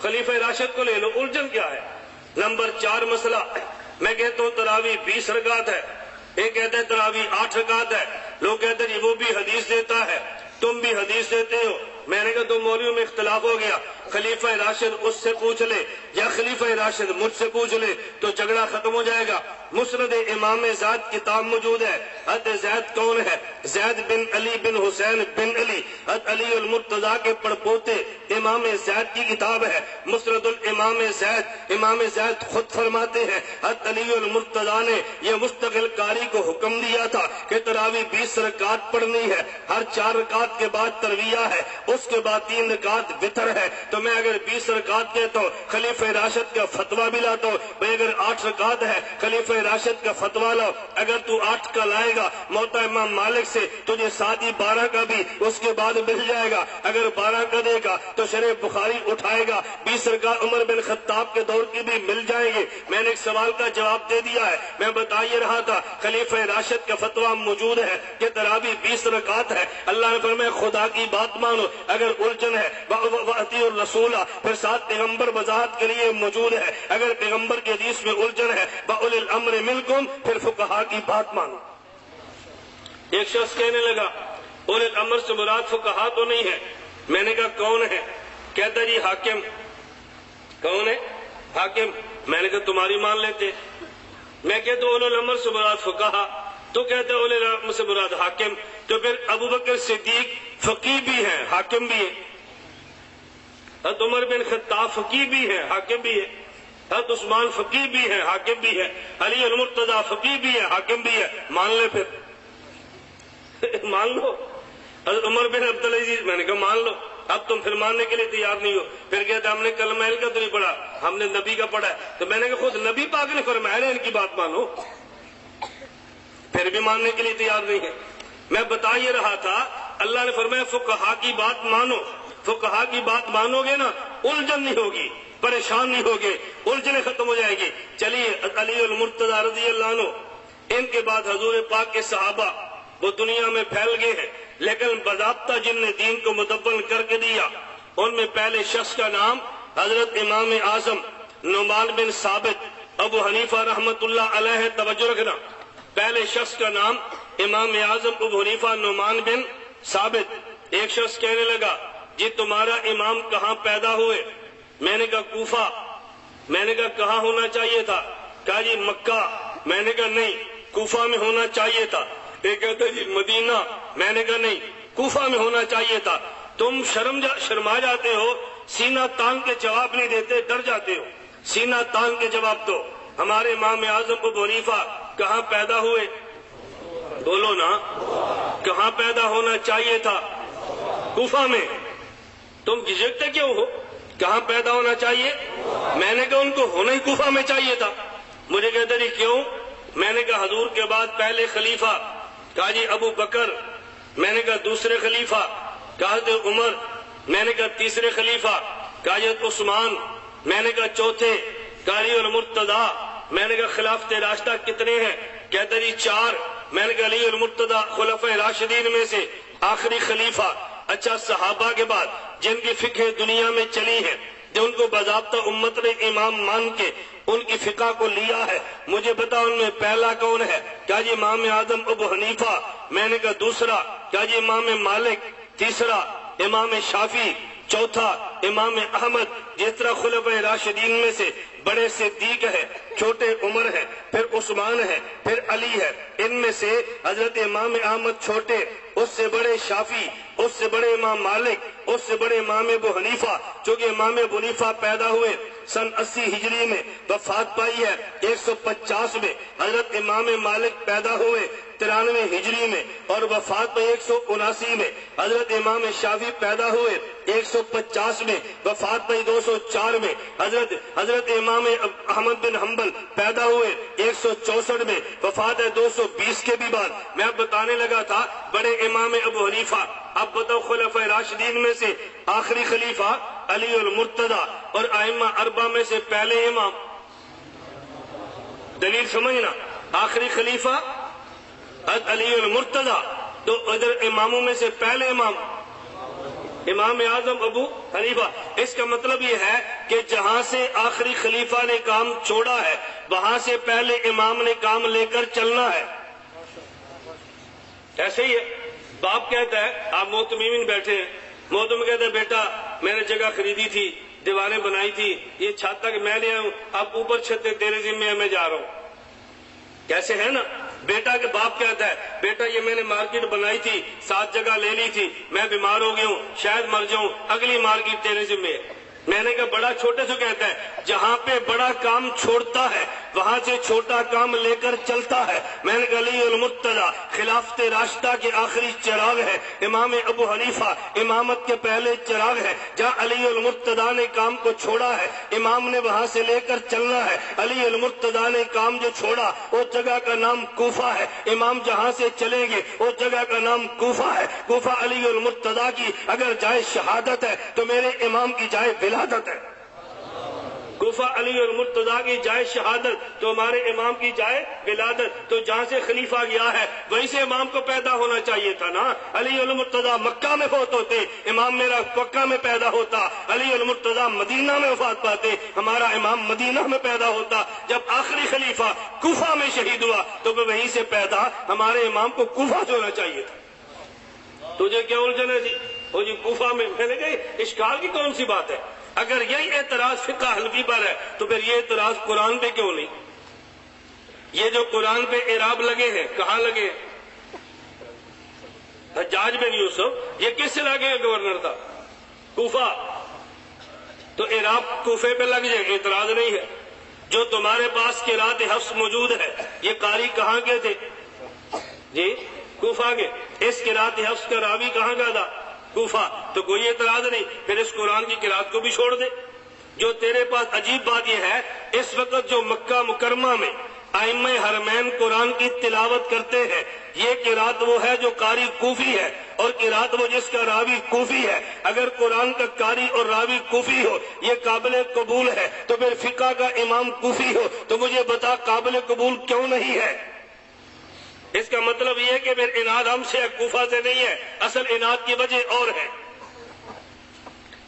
خلیفہ راشد کو لے لو، الجھن کیا ہے؟ نمبر 4 مسئلہ، میں کہتا ہوں تراویح 20 رکعت ہے، ایک کہتا ہے تراویح 8 رکعت ہے، لوگ کہتے ہیں وہ بھی حدیث دیتا ہے تم بھی حدیث دیتے ہو۔ میں نے کہا تو مولویوں میں اختلاف ہو گیا، خلیفہ راشد اس سے پوچھ لے یا خلیفہ راشد مجھ سے پوچھ لے تو جھگڑا ختم ہو جائے گا۔ مسند امام زید کتاب موجود ہے، حضرت زید کون ہے؟ زید بن علی بن حسین بن علی، حضرت علی المرتضیٰ کے پڑپوتے، امام زید کی کتاب ہے مسند الامام زید۔ امام زید خود فرماتے ہیں حضرت علی المرتضیٰ نے یہ مستقل قاری کو حکم دیا تھا کہ تراویح 20 رکعت پڑھنی ہے، ہر 4 رکعت کے بعد ترویہ ہے، اس کے بعد 3 رکعت وتر ہے۔ تو میں اگر 20 رکعت کہتا ہوں خلیفہ راشد کا فتویٰ بھی لاتا ہوں، بھائی اگر 8 رکعت ہے خلیفہ راشد کا فتویٰ لاؤ، اگر تو 8 کا لائے گا موطا امام مالک سے تجھے ساتھ ہی 12 کا بھی اس کے بعد مل جائے گا، اگر 12 کا دے گا تو شرح بخاری اٹھائے گا، 20 رکعت عمر بن خطاب کے دور کی بھی مل جائیں گے۔ میں نے ایک سوال کا جواب دے دیا ہے، میں بتا یہ رہا تھا خلیفہ راشد کا فتویٰ موجود ہے کہ تراویح 20 رکعت ہے۔ اللہ نے فرمایا خدا کی بات مانو، اگر الجھن ہے وَأَطِیعُوا الرَّسُولَ، پھر ساتھ پیغمبر وضاحت کے لیے موجود ہے، اگر پیغمبر کے حدیث میں الجھن ہے وَأُولِي الْأَمْرِ مِنْکُمْ، پھر فقہا کی بات مانو۔ ایک شخص کہنے لگا اولی الامر سے مراد فقہا تو نہیں ہے، میں نے کہا کون ہے؟ کہتا جی حاکم۔ کون ہے؟ حاکم۔ میں نے کہا تمہاری مان لیتے، میں کہتا اولی الامر سے مراد فقہا، تو کہتے اولی الامر سے مراد حاکم، تو پھر ابو بکر صدیق فقیہ بھی ہیں حاکم بھی ہے، حضرت عمر بن خطاب فقیہ بھی ہے حاکم بھی ہے، حضرت عثمان فقیہ بھی ہے حاکم بھی ہے، علی المرتضیٰ فقیہ بھی ہے حاکم بھی ہے، مان لے پھر مان لو۔ حضرت عمر بن عبدالعزیز، میں نے کہا مان لو، اب تم پھر ماننے کے لیے تیار نہیں ہو، پھر کہتے ہم نے کلمہ کا تو نہیں پڑھا، ہم نے نبی کا پڑھا ہے، تو میں نے کہا خود نبی پاک نے فرمایا ان کی بات مانو، پھر بھی ماننے کے لیے تیار نہیں ہے۔ میں بتا یہ رہا تھا اللہ نے فرمایا فقہا کی بات مانو، فقہا کی بات مانو گے نا الجھن نہیں ہوگی، پریشان نہیں ہوگے، الجھنیں ختم ہو جائیں گی۔ چلیے علی المرتضیٰ رضی اللہ عنہ، ان کے بعد حضور پاک کے صحابہ وہ دنیا میں پھیل گئے ہیں، لیکن باضابطہ جن نے دین کو مدون کر کے دیا ان میں پہلے شخص کا نام حضرت امام اعظم نعمان بن ثابت ابو حنیفہ رحمت اللہ علیہ، توجہ رکھنا، پہلے شخص کا نام امام اعظم ابو حنیفہ نعمان بن ثابت۔ ایک شخص کہنے لگا جی تمہارا امام کہاں پیدا ہوئے؟ میں نے کہا کوفہ۔ میں نے کہا کہاں ہونا چاہیے تھا؟ کہا جی مکہ۔ میں نے کہا نہیں، کوفہ میں ہونا چاہیے تھا۔ ایک کہتا جی مدینہ۔ میں نے کہا نہیں، کوفہ میں ہونا چاہیے تھا۔ تم شرما جاتے ہو، سینہ تان کے جواب نہیں دیتے، ڈر جاتے ہو، سینہ تان کے جواب دو۔ ہمارے امام اعظم ابو حنیفہ کہاں پیدا ہوئے؟ بولو نا، کہاں پیدا ہونا چاہیے تھا؟ کوفہ میں۔ تم جھجکتے کیوں ہو؟ کہاں پیدا ہونا چاہیے؟ میں نے کہا ان کو ہونا ہی کوفہ میں چاہیے تھا۔ مجھے کہتے جی کیوں؟ میں نے کہا حضور کے بعد پہلے خلیفہ، کہا جی ابو بکر۔ میں نے کہا دوسرے خلیفہ، کہا حضرت عمر۔ میں نے کہا تیسرے خلیفہ، کہا حضرت عثمان۔ میں نے کہا چوتھے، کہا علی المرتضیٰ۔ میں نے کہا خلافت راشدہ کتنے ہیں؟ کہتا جی 4۔ میں نے کہا علی المرتضیٰ خلفۂ راشدین میں سے آخری خلیفہ۔ اچھا صحابہ کے بعد جن کی فقہ دنیا میں چلی ہے، جو ان کو باضابطہ امت نے امام مان کے ان کی فقہ کو لیا ہے، مجھے بتا ان میں پہلا کون ہے؟ کہا جی امام اعظم ابو حنیفہ۔ میں نے کہا دوسرا، کہا جی امام مالک۔ تیسرا امام شافعی۔ چوتھا امام احمد۔ جس طرح خلفائے راشدین میں سے بڑے صدیق ہے، چھوٹے عمر ہے، پھر عثمان ہے، پھر علی ہے، ان میں سے حضرت امام احمد چھوٹے، اس سے بڑے شافعی، اس سے بڑے امام مالک، اس سے بڑے امام ابو حنیفہ۔ چونکہ امام ابو حنیفہ پیدا ہوئے سن 80 ہجری میں، وفات پائی ہے 150 میں۔ حضرت امام مالک پیدا ہوئے 93 ہجری میں اور وفات پائی 179 میں۔ حضرت امام شافعی پیدا ہوئے 150 میں، وفات پائی 204 میں۔ حضرت امام احمد بن حنبل پیدا ہوئے 164 میں، وفات ہے 220 کے بھی بعد۔ میں اب بتانے لگا تھا بڑے امام ابو حنیفہ۔ اب بتاؤ خلفائے راشدین میں سے آخری خلیفہ علی المرتضیٰ اور ائمہ اربعہ میں سے پہلے امام، دلیل سمجھنا، آخری خلیفہ علی المرتضیٰ، تو ادھر اماموں میں سے پہلے امام امام اعظم ابو حنیفہ۔ اس کا مطلب یہ ہے کہ جہاں سے آخری خلیفہ نے کام چھوڑا ہے وہاں سے پہلے امام نے کام لے کر چلنا ہے۔ ایسے ہی ہے، باپ کہتا ہے، آپ محتمین بیٹھے ہیں، محتم کہتا ہے بیٹا میں نے جگہ خریدی تھی، دیواریں بنائی تھی، یہ چھت تک میں نے آیا ہوں، اب اوپر چھت تیرے ذمہ ہے، میں جا رہا ہوں۔ کیسے ہے نا؟ بیٹا کے باپ کہتا ہے بیٹا یہ میں نے مارکیٹ بنائی تھی، 7 جگہ لے لی تھی، میں بیمار ہو گیا ہوں، شاید مر جاؤں، اگلی مارکیٹ تیرے ذمہ ہے۔ میں نے کہا بڑا چھوٹے سے کہتا ہے جہاں پہ بڑا کام چھوڑتا ہے وہاں سے چھوٹا کام لے کر چلتا ہے۔ میں نے کہا علی المرتضیٰ خلافت راشدہ کے آخری چراغ ہے، امام ابو حنیفہ امامت کے پہلے چراغ ہے۔ جہاں علی المرتضیٰ نے کام کو چھوڑا ہے امام نے وہاں سے لے کر چلنا ہے۔ علی المرتضیٰ نے کام جو چھوڑا اس جگہ کا نام کوفہ ہے، امام جہاں سے چلیں گے اس جگہ کا نام کوفہ ہے۔ کوفہ علی المرتضیٰ کی اگر جائے شہادت ہے تو میرے امام کی جائے ولادت ہے۔ کوفہ علی المرتضیٰ کی جائے شہادت تو ہمارے امام کی جائے ولادت۔ تو جہاں سے خلیفہ گیا ہے وہیں سے امام کو پیدا ہونا چاہیے تھا نا۔ علی المرتضیٰ مکہ میں فوت ہوتے، امام میرا مکہ میں پیدا ہوتا۔ علی المرتضیٰ مدینہ میں وفات پاتے، ہمارا امام مدینہ میں پیدا ہوتا۔ جب آخری خلیفہ کوفہ میں شہید ہوا تو وہیں سے پیدا ہمارے امام کو کوفہ سے ہونا چاہیے تھا۔ تجھے کیا الجھن ہے جی؟ وہ جی کوفہ میں، میں نے کہا اشکال کی کون سی بات ہے؟ اگر یہی اعتراض فقہ حنفی پر ہے تو پھر یہ اعتراض قرآن پہ کیوں نہیں؟ یہ جو قرآن پہ اعراب لگے ہیں کہاں لگے ہیں؟ حجاج بن یوسف یہ کس علاقے کا گورنر تھا؟ کوفہ۔ تو اعراب کوفے پہ لگ جائے، اعتراض نہیں ہے۔ جو تمہارے پاس قرات حفص موجود ہے یہ قاری کہاں کے تھے جی؟ کوفہ کے۔ اس قرات حفص کا راوی کہاں کا تھا؟ کوفہ۔ تو کوئی اعتراض نہیں، پھر اس قرآن کی قرات کو بھی چھوڑ دے۔ جو تیرے پاس عجیب بات یہ ہے اس وقت جو مکہ مکرمہ میں ائمہ حرمین قرآن کی تلاوت کرتے ہیں یہ قرات وہ ہے جو قاری کوفی ہے اور قرات وہ جس کا راوی کوفی ہے۔ اگر قرآن کا قاری اور راوی کوفی ہو یہ قابل قبول ہے تو پھر فقہ کا امام کوفی ہو، تو مجھے بتا قابل قبول کیوں نہیں ہے؟ اس کا مطلب یہ ہے کہ پھر اناد ہم سے کوفہ سے نہیں ہے، اصل اناد کی وجہ اور ہے۔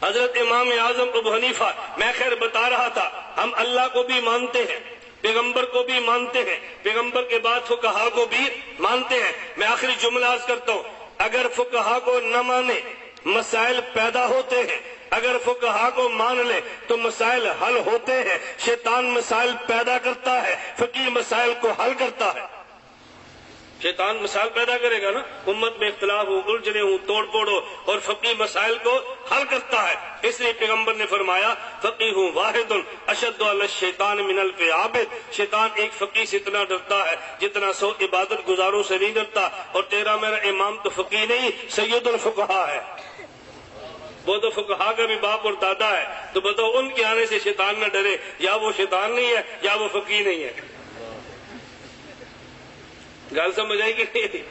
حضرت امام اعظم ابو حنیفہ، میں خیر بتا رہا تھا، ہم اللہ کو بھی مانتے ہیں، پیغمبر کو بھی مانتے ہیں، پیغمبر کے بعد فقہا کو بھی مانتے ہیں۔ میں آخری جملہ عرض کرتا ہوں، اگر فقہا کو نہ مانے مسائل پیدا ہوتے ہیں، اگر فقہا کو مان لے تو مسائل حل ہوتے ہیں۔ شیطان مسائل پیدا کرتا ہے، فقیہ مسائل کو حل کرتا ہے۔ شیطان مسائل پیدا کرے گا نا، امت میں اختلاف ہو، الجھنے ہوں، توڑ پھوڑ ہو، اور فقیہ مسائل کو حل کرتا ہے۔ اس لیے پیغمبر نے فرمایا فقیہ واحد اشد علی الشیطان من الف عابد، شیطان ایک فقیہ سے اتنا ڈرتا ہے جتنا 100 عبادت گزاروں سے نہیں ڈرتا۔ اور تیرا میرا امام تو فقیہ نہیں، سید الفقہا ہے، وہ تو فقہا کا بھی باپ اور دادا ہے۔ تو بتاؤ ان کے آنے سے شیطان نہ ڈرے، یا وہ شیطان نہیں ہے یا وہ فقیہ نہیں ہے۔ گل سمجھ آئی کہ نہیں؟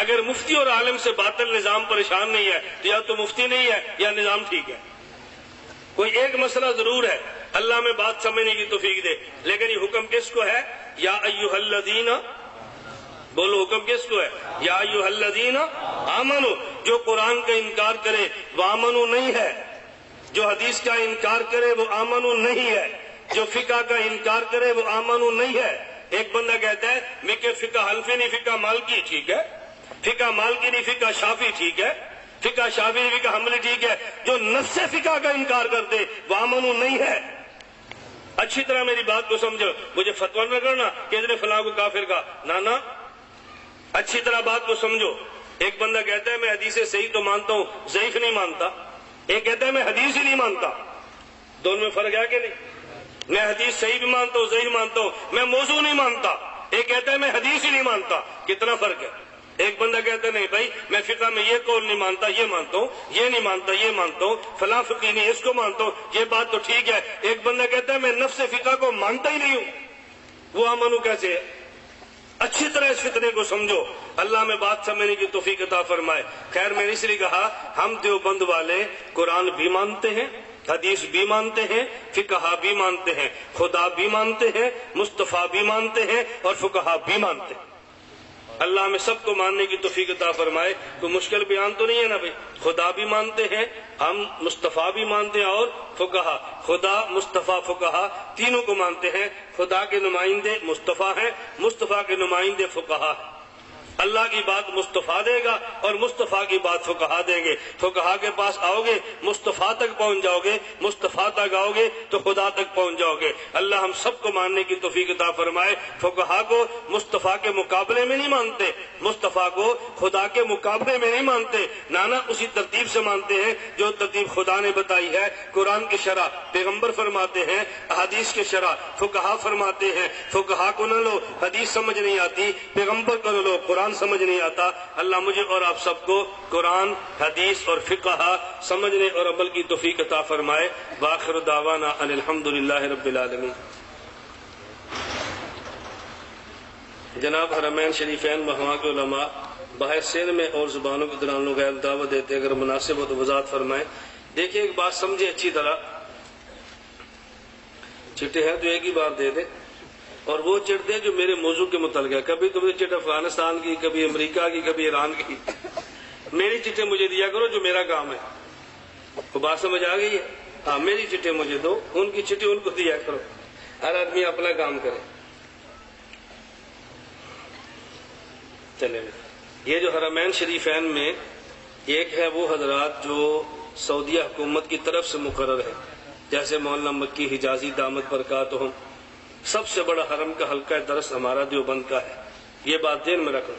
اگر مفتی اور عالم سے باطل نظام پریشان نہیں ہے تو یا تو مفتی نہیں ہے یا نظام ٹھیک ہے۔ کوئی ایک مسئلہ ضرور ہے، اللہ میں بات سمجھنے کی توفیق دے، لیکن یہ حکم کس کو ہے؟ یا ایھا الذین، بولو حکم کس کو ہے؟ یا ایھا الذین آمنو، جو قرآن کا انکار کرے وہ آمنو نہیں ہے، جو حدیث کا انکار کرے وہ آمنو نہیں ہے، جو فقہ کا انکار کرے وہ آمنو نہیں ہے۔ ایک بندہ کہتا ہے میں کہ فقہ حنفی نہیں فقہ مالکی ٹھیک ہے، فقہ مالکی نہیں فقہ شافعی ٹھیک ہے، فقہ شافعی نہیں فقہ حنبلی ٹھیک ہے، جو نفس فقہ کا انکار کر دے وہ آمنو نہیں ہے۔ اچھی طرح میری بات کو سمجھو، مجھے فتویٰ نہ کرنا کہ اس نے فلاں کو کافر کہا، نہ، اچھی طرح بات کو سمجھو۔ ایک بندہ کہتا ہے میں حدیث صحیح تو مانتا ہوں، ضعیف نہیں مانتا، ایک کہتا ہے میں حدیث ہی نہیں مانتا۔ دونوں میں فرق ہے کہ نہیں؟ میں حدیث صحیح بھی مانتا ہوں، ضعیف مانتا ہوں، میں موضوع نہیں مانتا، ایک کہتا ہے میں حدیث ہی نہیں مانتا۔ کتنا فرق ہے؟ ایک بندہ کہتا ہے نہیں بھائی میں فقہ میں یہ قول نہیں مانتا، یہ مانتا ہوں، یہ نہیں مانتا، یہ مانتا ہوں، فلاں فقہ نہیں اس کو مانتا ہوں، یہ بات تو ٹھیک ہے۔ ایک بندہ کہتا ہے میں نفس فقہ کو مانتا ہی نہیں ہوں، وہ آمنو کیسے ہے؟ اچھی طرح اس فتنے کو سمجھو، اللہ میں بات سمجھنے کی توفیق عطا فرمائے۔ خیر میں نے اس لیے کہا ہم دیوبند والے قرآن بھی مانتے ہیں، حدیث بھی مانتے ہیں، فقہا بھی مانتے ہیں، خدا بھی مانتے ہیں، مصطفیٰ بھی مانتے ہیں، اور فقہا بھی مانتے ہیں۔ اللہ میں سب کو ماننے کی توفیق عطا فرمائے۔ کوئی مشکل بیان تو نہیں ہے نا بھائی؟ خدا بھی مانتے ہیں ہم، مصطفیٰ بھی مانتے ہیں، اور فقہا، خدا مصطفیٰ فقہا تینوں کو مانتے ہیں۔ خدا کے نمائندے مصطفیٰ ہیں، مصطفیٰ کے نمائندے فقہا ہیں۔ اللہ کی بات مصطفیٰ دے گا اور مصطفیٰ کی بات فقہا دیں گے۔ فقہا کے پاس آؤ گے مصطفیٰ تک پہنچ جاؤ گے، مصطفیٰ تک آؤ گے تو خدا تک پہنچ جاؤ گے۔ اللہ ہم سب کو ماننے کی توفیق عطا فرمائے۔ فقہا کو مصطفیٰ کے مقابلے میں نہیں مانتے، مصطفیٰ کو خدا کے مقابلے میں نہیں مانتے، نانا اسی ترتیب سے مانتے ہیں جو ترتیب خدا نے بتائی ہے۔ قرآن کی شرح پیغمبر فرماتے ہیں، احادیث کے شرح فقہا فرماتے ہیں۔ فقہا کو نہ لو، حدیث سمجھ نہیں آتی، پیغمبر کو نہ لو، قرآن سمجھ نہیں آتا۔ اللہ مجھے اور آپ سب کو قرآن، حدیث اور فقہ سمجھنے اور عمل کی توفیق عطا فرمائے۔ وآخر دعوانا ان الحمد للہ رب العالمین۔ جناب حرمین شریفین وہاں کے علماء باہر سندھ میں اور زبانوں کے دوران لوگ غیر دعوت دیتے، اگر مناسب ہو تو وضاحت فرمائیں۔ دیکھیے ایک بات سمجھے اچھی طرح، چٹے ہیں تو ایک ہی بار دے دیں، اور وہ چٹ دے جو میرے موضوع کے متعلق ہے۔ کبھی تمہیں چٹ افغانستان کی، کبھی امریکہ کی، کبھی ایران کی، میری چٹیں مجھے دیا کرو جو میرا کام ہے۔ وہ بات سمجھ آ گئی ہے؟ ہاں میری چٹیں مجھے دو، ان کی چٹیں ان کو دیا کرو، ہر آدمی اپنا کام کرے۔ چلے یہ جو حرمین شریفین میں ایک ہے وہ حضرات جو سعودیہ حکومت کی طرف سے مقرر ہے، جیسے مولانا مکی حجازی دامت برکاتہم، سب سے بڑا حرم کا حلقہ درس ہمارا دیوبند کا ہے، یہ بات ذہن میں رکھنا۔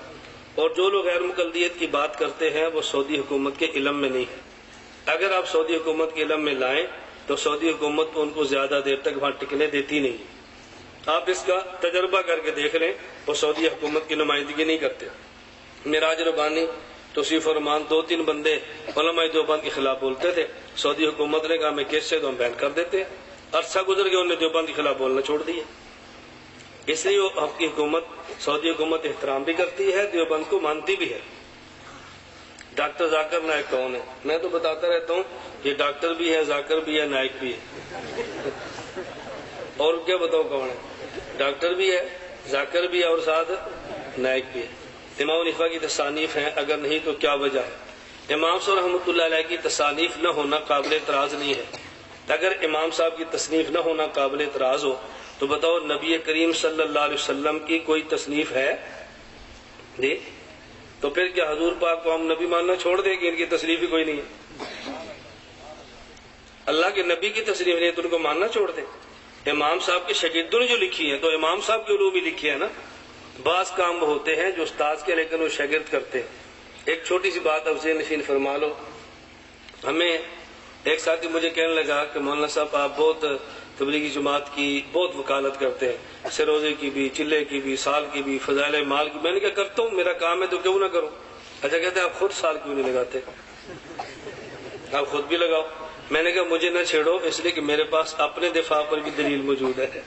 اور جو لوگ غیر مقلدیت کی بات کرتے ہیں وہ سعودی حکومت کے علم میں نہیں ہے۔ اگر آپ سعودی حکومت کے علم میں لائیں تو سعودی حکومت ان کو زیادہ دیر تک وہاں ٹکنے دیتی نہیں۔ آپ اس کا تجربہ کر کے دیکھ لیں، وہ سعودی حکومت کی نمائندگی نہیں کرتے۔ معراج ربانی، توصیف فرمان، 2-3 بندے علماء دیوبند کے خلاف بولتے تھے، سعودی حکومت نے کہا میں کیس سے تو ہم بین کر دیتے ہیں۔ عرصہ گزر گیا، انہوں نے دیوبند کے خلاف بولنا چھوڑ دیا۔ اس لیے وہ آپ کی حکومت، سعودی حکومت احترام بھی کرتی ہے، دیوبند کو مانتی بھی ہے۔ ڈاکٹر ذاکر نائک کون ہے؟ میں تو بتاتا رہتا ہوں یہ ڈاکٹر بھی ہے، ذاکر بھی ہے، نائک بھی ہے، اور کیا بتاؤ کون ہے؟ ڈاکٹر بھی ہے، ذاکر بھی ہے، اور ساتھ نائک بھی ہے۔ امام حنیفہ کی تصانیف ہیں؟ اگر نہیں تو کیا وجہ ہے؟ امام صاحب رحمۃ اللہ علیہ کی تصانیف نہ ہونا قابل اعتراض نہیں ہے. اگر امام صاحب کی تصنیف نہ ہونا قابل اعتراض ہو تو بتاؤ نبی کریم صلی اللہ علیہ وسلم کی کوئی تصنیف ہے؟ جی تو پھر کیا حضور پاک کو ہم نبی ماننا چھوڑ دیں کہ ان کی تصنیف ہی کوئی نہیں ہے؟ اللہ کے نبی کی تصنیف نہیں ہے تو ان کو ماننا چھوڑ دیں. امام صاحب کے شاگردوں نے جو لکھی ہے تو امام صاحب کے علوم ہی لکھی ہے نا. بعض کام ہوتے ہیں جو استاد کے لیکن وہ شاگرد کرتے ہیں. ایک چھوٹی سی بات اب ذہن نشین فرما لو. ہمیں ایک ساتھی مجھے کہنے لگا کہ مولانا صاحب آپ بہت تبلیغی جماعت کی بہت وکالت کرتے ہیں، سروزے کی بھی، چلے کی بھی، سال کی بھی، فضائل مال کی. میں نے کہا کرتا ہوں، میرا کام ہے تو کیوں نہ کروں. اچھا کہتے ہیں آپ خود سال کیوں نہیں لگاتے؟ آپ خود بھی لگاؤ. میں نے کہا مجھے نہ چھیڑو اس لیے کہ میرے پاس اپنے دفاع پر بھی دلیل موجود ہے.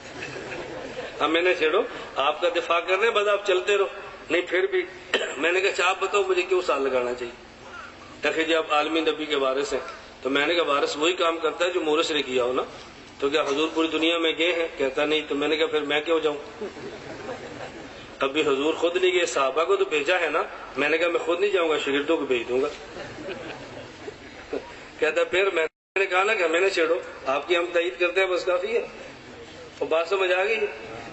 ہمیں نہ چھیڑو، آپ کا دفاع کر رہے ہیں بس آپ چلتے رہو. نہیں پھر بھی میں نے کہا آپ بتاؤ مجھے کیوں سال لگانا چاہیے؟ دیکھیے جی آپ عالمی نبی کے وارث ہیں تو میں نے کہا وارث وہی کام کرتا ہے جو مورث نے کیا ہو نا. تو کیا حضور پوری دنیا میں گئے ہیں؟ کہتا نہیں. تو میں نے کہا پھر میں کیوں جاؤں؟ ابھی حضور خود نہیں گئے، صحابہ کو تو بھیجا ہے نا. میں نے کہا میں خود نہیں جاؤں گا، شاگردوں کو بھیج دوں گا. کہتا پھر میں نے کہا نا کہ ہمیں نہ چھیڑو، آپ کی ہم تائید کرتے ہیں بس کافی ہے. اور بات سمجھ آ گئی؟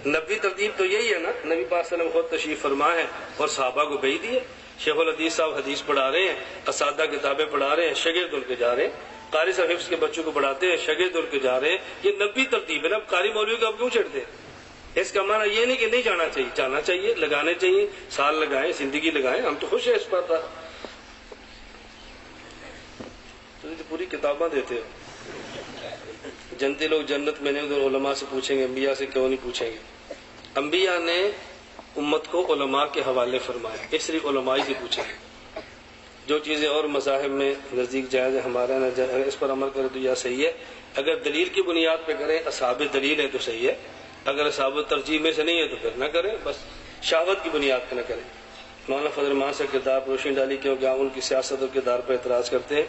نبی ترتیب تو یہی ہے نا. نبی پاک صلی اللہ علیہ وسلم خود تشریف فرما ہے اور صحابہ کو بھیج دیے. شیخ الحدیث صاحب حدیث پڑھا رہے ہیں، اساتذہ کتابیں پڑھا رہے ہیں، شاگرد ان کے جا رہے ہیں. قاری صاحب حفظ کے بچوں کو پڑھاتے ہیں، شاگرد ان کے جا رہے ہیں. یہ نبی ترتیب ہے نا. قاری مولوی کو آپ کیوں چھیڑتے ہیں؟ اس کا معنی یہ نہیں کہ نہیں جانا چاہیے، جانا چاہیے، لگانے چاہیے، سال لگائیں، زندگی لگائیں. ہم تو خوش ہیں اس پر. پوری کتاباں دیتے ہو. جنتی لوگ جنت میں نہیں، ادھر علماء سے پوچھیں گے، انبیاء سے کیوں نہیں پوچھیں گے؟ انبیاء نے امت کو علماء کے حوالے فرمایا، اس لیے علماء سے پوچھیں گے. جو چیزیں اور مذاہب میں نزدیک جائز ہے ہمارا نہ جائز، اس پر عمل کرے تو یہ صحیح ہے. اگر دلیل کی بنیاد پہ کریں، اصحاب دلیل ہے تو صحیح ہے. اگر اصحاب ترجیح میں سے نہیں ہے تو پھر نہ کریں، بس شہوت کی بنیاد پہ نہ کریں. مولانا فضل الرحمان سے کردار پر روشنی ڈالی کیونکہ ان کی سیاست اور کردار پر اعتراض کرتے ہیں.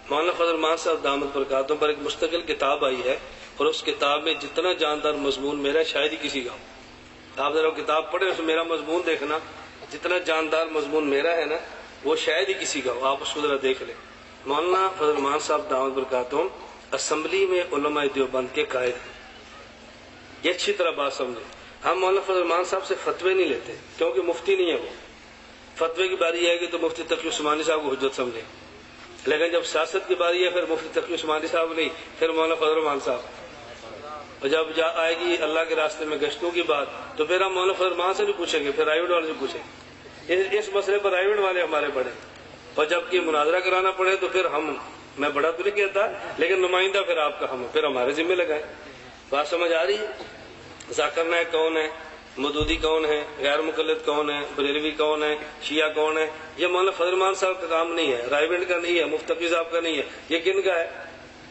مولانا فضل الرحمان صاحب دامت برکاتوں پر ایک مستقل کتاب آئی ہے اور اس کتاب میں جتنا جاندار مضمون میرا شاید ہی کسی کا ہو. آپ ذرا کتاب پڑھیں، اس میں میرا مضمون دیکھنا، جتنا جاندار مضمون میرا ہے نا وہ شاید ہی کسی کا ہو. آپ اس کو ذرا دیکھ لیں. مولانا فضل الرحمان صاحب دامت برکاتوں اسمبلی میں علماء دیوبند کے قائد ہیں. یہ اچھی طرح بات سمجھیں. ہم مولانا فضل الرحمان صاحب سے فتوے نہیں لیتے کیونکہ مفتی نہیں ہے وہ. فتوے کی باری آئے گی تو مفتی تقی عثمانی صاحب کو حجت سمجھیں، لیکن جب سیاست کی باری ہے پھر مفتی تقی عثمانی صاحب نہیں، پھر مولانا فضل الرحمان صاحب. اور جب آئے گی اللہ کے راستے میں گشتوں کی بات تو پھر ہم مولانا فضل الرحمان سے بھی پوچھیں گے، پھر رائیوڈ والے سے پوچھیں گے. اس مسئلے پر رائیوڈ والے ہمارے پڑھیں. اور جب کہ مناظرہ کرانا پڑے تو پھر ہم، میں بڑا تو نہیں کہتا لیکن نمائندہ پھر آپ کا ہم، پھر ہمارے ذمہ لگائیں. بات سمجھ آ رہی ہے؟ ذاکر نائک کون ہے، مودودی کون ہے، غیر مقلد کون ہے، بریلوی کون ہے، شیعہ کون ہے؟ یہ مولانا فضل الرحمان صاحب کا کام نہیں ہے، رائیوڈ کا نہیں ہے، مفتقی صاحب کا نہیں ہے. یہ کن کا ہے؟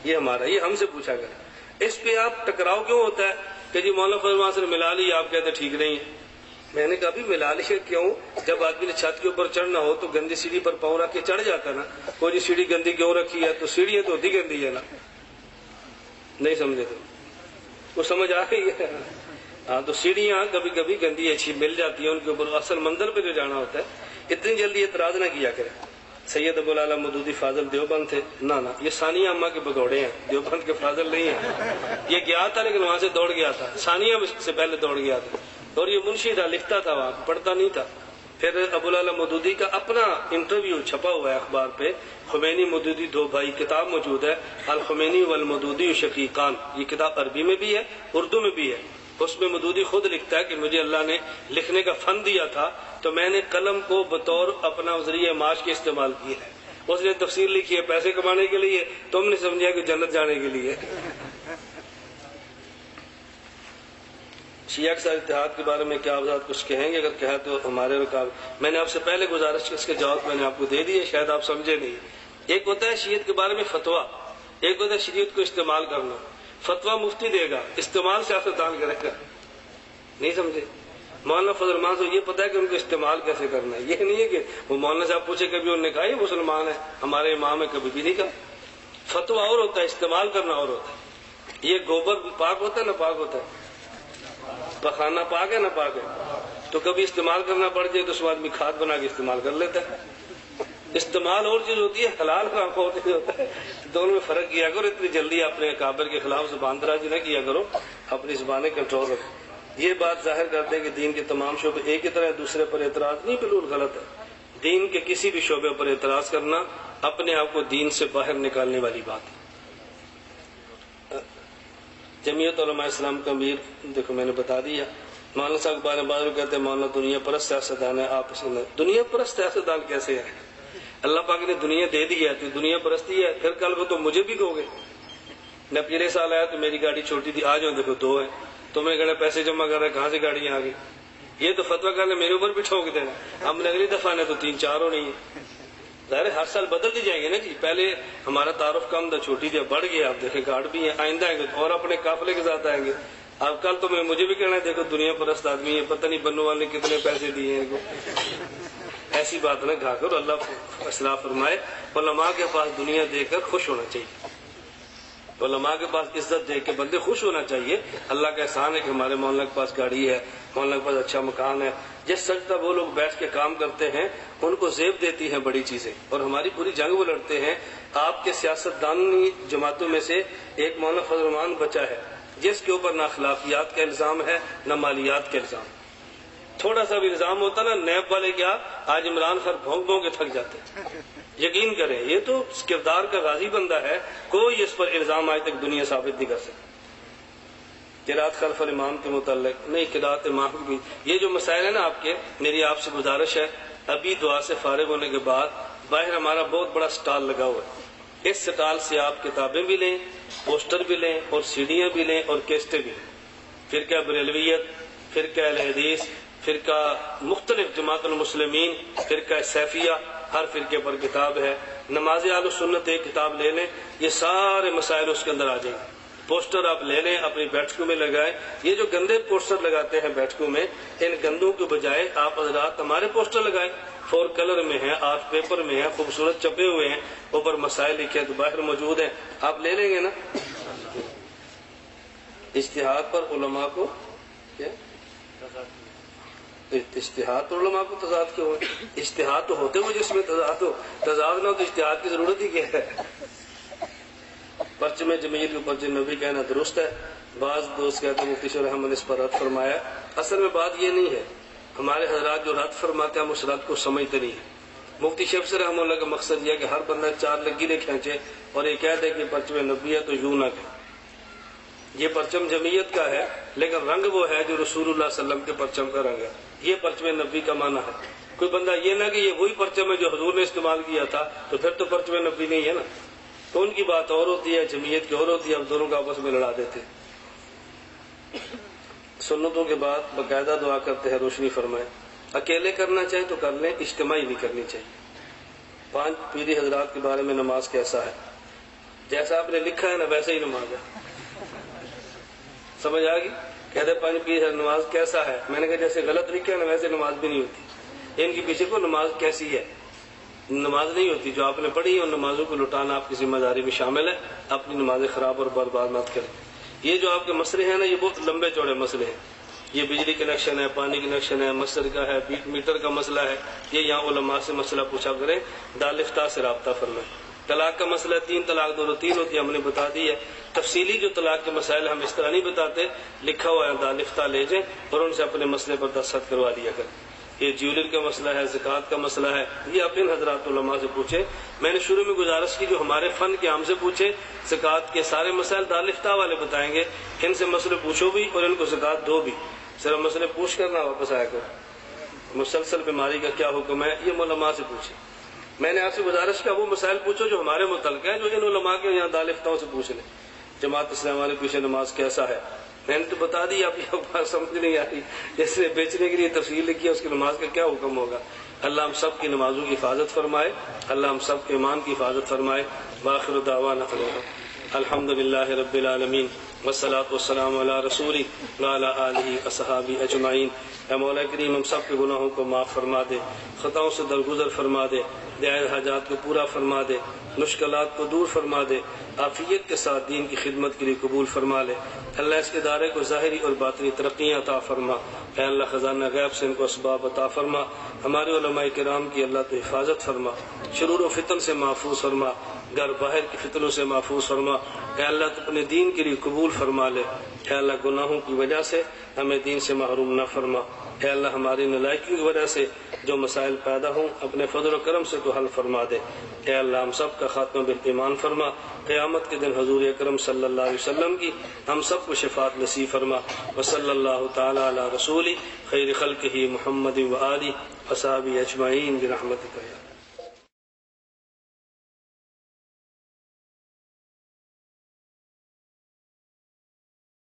یہ ہمارا. یہ ہم سے پوچھا کریں. اس پہ آپ ٹکراؤ کیوں ہوتا ہے کہ جی مولانا فضل الرحمان سے ملا لی، آپ کہتے ٹھیک نہیں ہے. میں نے کہا بھی ملا لیے کیوں؟ جب آدمی نے چھت کے اوپر چڑھنا ہو تو گندی سیڑھی پر پاؤں رکھ کے چڑھ جاتا نا. کوئی جی سیڑھی گندی کیوں رکھی ہے؟ تو سیڑھی ہے تو ہوتی گندی ہے نا. نہیں سمجھے تو وہ سمجھ آ گئی ہے. ہاں تو سیڑھیاں کبھی کبھی گندی اچھی مل جاتی ہیں ان کے اوپر، اصل منظر پہ جو جانا ہوتا ہے. اتنی جلدی اعتراض نہ کیا کرے. سید ابو العالی مودودی فاضل دیوبند تھے، نہ یہ ثانیہ اماں کے بگوڑے ہیں، دیوبند کے فاضل نہیں ہیں. یہ گیا تھا لیکن وہاں سے دوڑ گیا تھا، ثانیہ سے پہلے دوڑ گیا تھا. اور یہ منشی تھا، لکھتا تھا وہاں، پڑھتا نہیں تھا. پھر ابو العالی مودودی کا اپنا انٹرویو چھپا ہوا ہے اخبار پہ، خمینی مودودی دو بھائی، کتاب موجود ہے الخمینی والمودودی شقیقان. یہ کتاب عربی میں بھی ہے، اردو میں بھی ہے. اس میں مودودی خود لکھتا ہے کہ مجھے اللہ نے لکھنے کا فن دیا تھا تو میں نے قلم کو بطور اپنا ذریعہ معاش کے استعمال کیا ہے. اس نے تفسیر لکھی ہے پیسے کمانے کے لیے، تم نے سمجھا کہ جنت جانے کے لیے. شیعہ کے ساتھ اتحاد کے بارے میں کیا آپ کچھ کہیں گے؟ اگر کہا تو ہمارے رکاوٹ. میں نے آپ سے پہلے گزارش کی، اس کے جواب میں نے آپ کو دے دیے، شاید آپ سمجھے نہیں. ایک ہوتا ہے شیعت کے بارے میں فتویٰ، ایک ہوتا ہے شریعت کو استعمال کرنا. فتویٰ مفتی دے گا، استعمال سیاستدان کرے گا. نہیں سمجھے؟ مولانا فضل الرحمان صاحب یہ پتا ہے کہ ان کو استعمال کیسے کرنا ہے. یہ نہیں ہے کہ وہ مولانا صاحب پوچھے کبھی انہوں نے کہا یہ مسلمان ہے ہمارے امام ہے، کبھی بھی نہیں کہا. فتویٰ اور ہوتا ہے، استعمال کرنا اور ہوتا ہے. یہ گوبر پاک ہوتا ہے نہ پاک ہوتا ہے؟ پخانہ پاک ہے نہ پاک ہے؟ تو تو کبھی استعمال کرنا پڑ جائے تو اس آدمی کھاد بنا کے استعمال کر لیتا ہے. استعمال اور چیز ہوتی ہے، حلال حرام اور چیز ہوتا ہے. دونوں میں فرق کیا کرو. اتنی جلدی اپنے اکابر کے خلاف زبان درازی نہ کیا کرو، اپنی زبانیں کنٹرول رکھو. یہ بات ظاہر کرتے ہیں کہ دین کے تمام شعبے ایک ہی طرح دوسرے پر اعتراض نہیں، بالکل غلط ہے. دین کے کسی بھی شعبے پر اعتراض کرنا اپنے آپ کو دین سے باہر نکالنے والی بات ہے. جمعیت علماء اسلام کا امیر دیکھو میں نے بتا دیا. مولانا صاحب کے بارے میں بعض لوگ کہتے ہیں مولانا دنیا پرست سیاستدان ہے. آپ دنیا پرست سیاستدان کیسے ہے؟ اللہ پاک نے دنیا دے دی ہے تو دنیا پرستی ہے. پھر کل کو تو مجھے بھی کہو گے. میں پچھلے سال آیا تو میری گاڑی چھوٹی تھی، آج دیکھو 2 ہیں. تو میں نے کہا پیسے جمع کر رہا ہے، کہاں سے گاڑیاں آ گئی؟ یہ تو فتویٰ کرنے میرے اوپر بھی ٹھوک دینا. ہم نے اگلی دفعہ نے تو 3-4 ہونی ہے. ظاہر ہر سال بدلتے جائیں گے نا جی. پہلے ہمارا تعارف کم تھا، چھوٹی تھی، بڑھ گیا. آپ دیکھیں گارڈ بھی ہیں، آئندہ آئیں گے اور اپنے قافلے کے ساتھ آئیں گے. اب کل تو مجھے بھی کہنا ہے دیکھو دنیا پرست آدمی ہے، پتہ نہیں بننے والے کتنے پیسے دیے ہیں ان کو. ایسی بات نہ کہا کرو. اللہ اصلاح فرمائے. علماء کے پاس دنیا دے کر خوش ہونا چاہیے. علماء کے پاس عزت دے کے بندے خوش ہونا چاہیے. اللہ کا احسان ہے کہ ہمارے مولانا کے پاس گاڑی ہے، مولانا کے پاس اچھا مکان ہے. جس سجدہ وہ لوگ بیٹھ کے کام کرتے ہیں ان کو زیب دیتی ہیں بڑی چیزیں، اور ہماری پوری جنگ وہ لڑتے ہیں. آپ کے سیاستدانی جماعتوں میں سے ایک مولانا فضل الرحمان بچا ہے جس کے اوپر نہ اخلاقیات کا الزام ہے نہ مالیات کا الزام. تھوڑا سا بھی الزام ہوتا نا نیب والے کیا آج عمران خان بھونک بھونک کے تھک جاتے ہیں. یقین کریں یہ تو کردار کا غازی بندہ ہے. کوئی اس پر الزام آج تک دنیا ثابت نہیں کر سکتی. قرات خلف الامام کے متعلق نہیں، قرات امام بھی. یہ جو مسائل ہیں نا آپ کے، میری آپ سے گزارش ہے ابھی دعا سے فارغ ہونے کے بعد باہر ہمارا بہت بڑا سٹال لگا ہوا ہے. اس سٹال سے آپ کتابیں بھی لیں، پوسٹر بھی لیں اور سیڈیاں بھی لیں اور کیسٹیں بھی لیں. فرقہ بریلویت، فرقہ اہل حدیث، فرقہ مختلف جماعت المسلمین، فرقہ سیفیہ، ہر فرقے پر کتاب ہے. نماز اہل سنت ایک کتاب لے لیں، یہ سارے مسائل اس کے اندر آ جائیں گے. پوسٹر آپ لے لیں اپنی بیٹھکوں میں لگائیں. یہ جو گندے پوسٹر لگاتے ہیں بیٹھکوں میں، ان گندوں کے بجائے آپ حضرات ہمارے پوسٹر لگائیں. 4 کلر میں ہیں، 8 پیپر میں ہیں، خوبصورت چھپے ہوئے ہیں، اوپر مسائل لکھے تو باہر موجود ہیں. آپ لے لیں گے نا. اجتہاد پر علماء کو کیا اجتہاد پر علماء کو تضاد کیوں ہے؟ اجتہاد تو ہوتے ہوئے جس میں تضاد ہو، تضاد نہ ہو تو اجتہاد کی ضرورت ہی کیا ہے؟ پرچم جمیل کو پرچم نبی کہنا درست ہے. بعض دوست کہتے ہیں مفتی شیخ احمد نے اس پر رد فرمایا. اصل میں بات یہ نہیں ہے، ہمارے حضرات جو رد فرماتے ہیں ہم اس رد کو سمجھتے نہیں ہیں. مفتی شیخ سے رحمہ اللہ کا مقصد یہ ہے کہ ہر بندہ 4 لکیریں کھینچے اور یہ کہہ دے کہ پرچم نبی ہے تو یوں نہ کہ یہ پرچم جمعیت کا ہے لیکن رنگ وہ ہے جو رسول اللہ صلی اللہ علیہ وسلم کے پرچم کا رنگ ہے. یہ پرچم نبی کا معنی ہے. کوئی بندہ یہ نہ کہ یہ وہی پرچم ہے جو حضور نے استعمال کیا تھا تو پھر تو پرچم نبی نہیں ہے نا. تو ان کی بات اور ہوتی ہے، جمعیت کی اور ہوتی ہے. اب دونوں کا آپس میں لڑا دیتے. سنتوں کے بعد باقاعدہ دعا کرتے ہیں روشنی فرمائے. اکیلے کرنا چاہے تو کر لیں، اجتماعی نہیں کرنی چاہیے. 5 پیری حضرات کے بارے میں نماز کیسا ہے؟ جیسا آپ نے لکھا ہے نا ویسے ہی نماز ہے. سمجھ آ گئی؟ کہتے 5 پیری نماز کیسا ہے، میں نے کہا جیسے غلط لکھا ہے نا ویسے نماز بھی نہیں ہوتی. ان کے پیچھے کو نماز کیسی ہے، نماز نہیں ہوتی. جو آپ نے پڑھی ان نمازوں کو لٹانا آپ کی ذمہ داری میں شامل ہے. اپنی نمازیں خراب اور برباد مت کریں. یہ جو آپ کے مسئلے ہیں نا یہ بہت لمبے چوڑے مسئلے ہیں. یہ بجلی کنیکشن ہے، پانی کنیکشن ہے، مسجد کا ہے، میٹر کا مسئلہ ہے. یہ یہاں علماء سے مسئلہ پوچھا کریں، دارالفتاء سے رابطہ فرمائیں. طلاق کا مسئلہ 3 طلاق 2 3 ہوتی ہے، ہم نے بتا دی ہے. تفصیلی جو طلاق کے مسائل ہم اس طرح نہیں بتاتے، لکھا ہوا ہے دارالفتاء لے جائیں اور ان سے اپنے مسئلے پر دستخط کروا دیا کریں. یہ جیولری کا مسئلہ ہے، زکوٰۃ کا مسئلہ ہے، یہ آپ ان حضرات علماء سے پوچھیں. میں نے شروع میں گزارش کی جو ہمارے فن کے ہم سے پوچھیں. زکوٰۃ کے سارے مسائل دارالفتاء والے بتائیں گے. ان سے مسئلے پوچھو بھی اور ان کو زکوٰۃ دو بھی. صرف مسئلے پوچھ کر نہ واپس آیا کرو. مسلسل بیماری کا کیا حکم ہے یہ علماء سے پوچھیں. میں نے آپ سے گزارش کیا وہ مسائل پوچھو جو ہمارے متعلق ہیں، جو ان علماء کے یہاں دارالفتاؤں سے پوچھ لیں. جماعت اسلام والے پیچھے نماز کیسا ہے، میں نے تو بتا دی. آپ یہ بات سمجھ نہیں آ رہی. جس نے بیچنے کے لیے تفصیل لکھی ہے اس کی نماز کا کیا حکم ہوگا. اللہ ہم سب کی نمازوں کی حفاظت فرمائے. اللہ ہم سب کے ایمان کی حفاظت فرمائے. باخر دعوانا الحمدللہ رب العالمین والصلاة والسلام علی رسولی وعلی آلہ اصحابہ اجمعین۔ اے مولا کریم ہم سب کے گناہوں کو معاف فرما دے، خطاؤں سے درگزر فرما دے، جائز حاجات کو پورا فرما دے، مشکلات کو دور فرما دے، عافیت کے ساتھ دین کی خدمت کے لیے قبول فرما لے۔ اللہ اس کے ادارے کو ظاہری اور باطنی ترقیاں عطا فرما۔ اے اللہ خزانہ غیب سے ان کو اسباب عطا فرما۔ ہمارے علماء کرام کی اللہ تو حفاظت فرما، شرور و فتن سے محفوظ فرما، گھر باہر کی فتنوں سے محفوظ فرما۔ اے اللہ تو اپنے دین کے لیے قبول فرما لے۔ اے اللہ گناہوں کی وجہ سے ہمیں دین سے محروم نہ فرما۔ اے اللہ ہماری نالائکی کی وجہ سے جو مسائل پیدا ہوں اپنے فضل و کرم سے تو حل فرما دے۔ اے اللہ ہم سب کا خاتمہ بالایمان فرما، قیامت کے دن حضور اکرم صلی اللہ علیہ وسلم کی ہم سب کو شفاعت نصیب فرما۔ وصلی اللہ تعالی علی رسول خیر خلقہ محمد و آلہ وصحبہ اجمعین برحمتک یا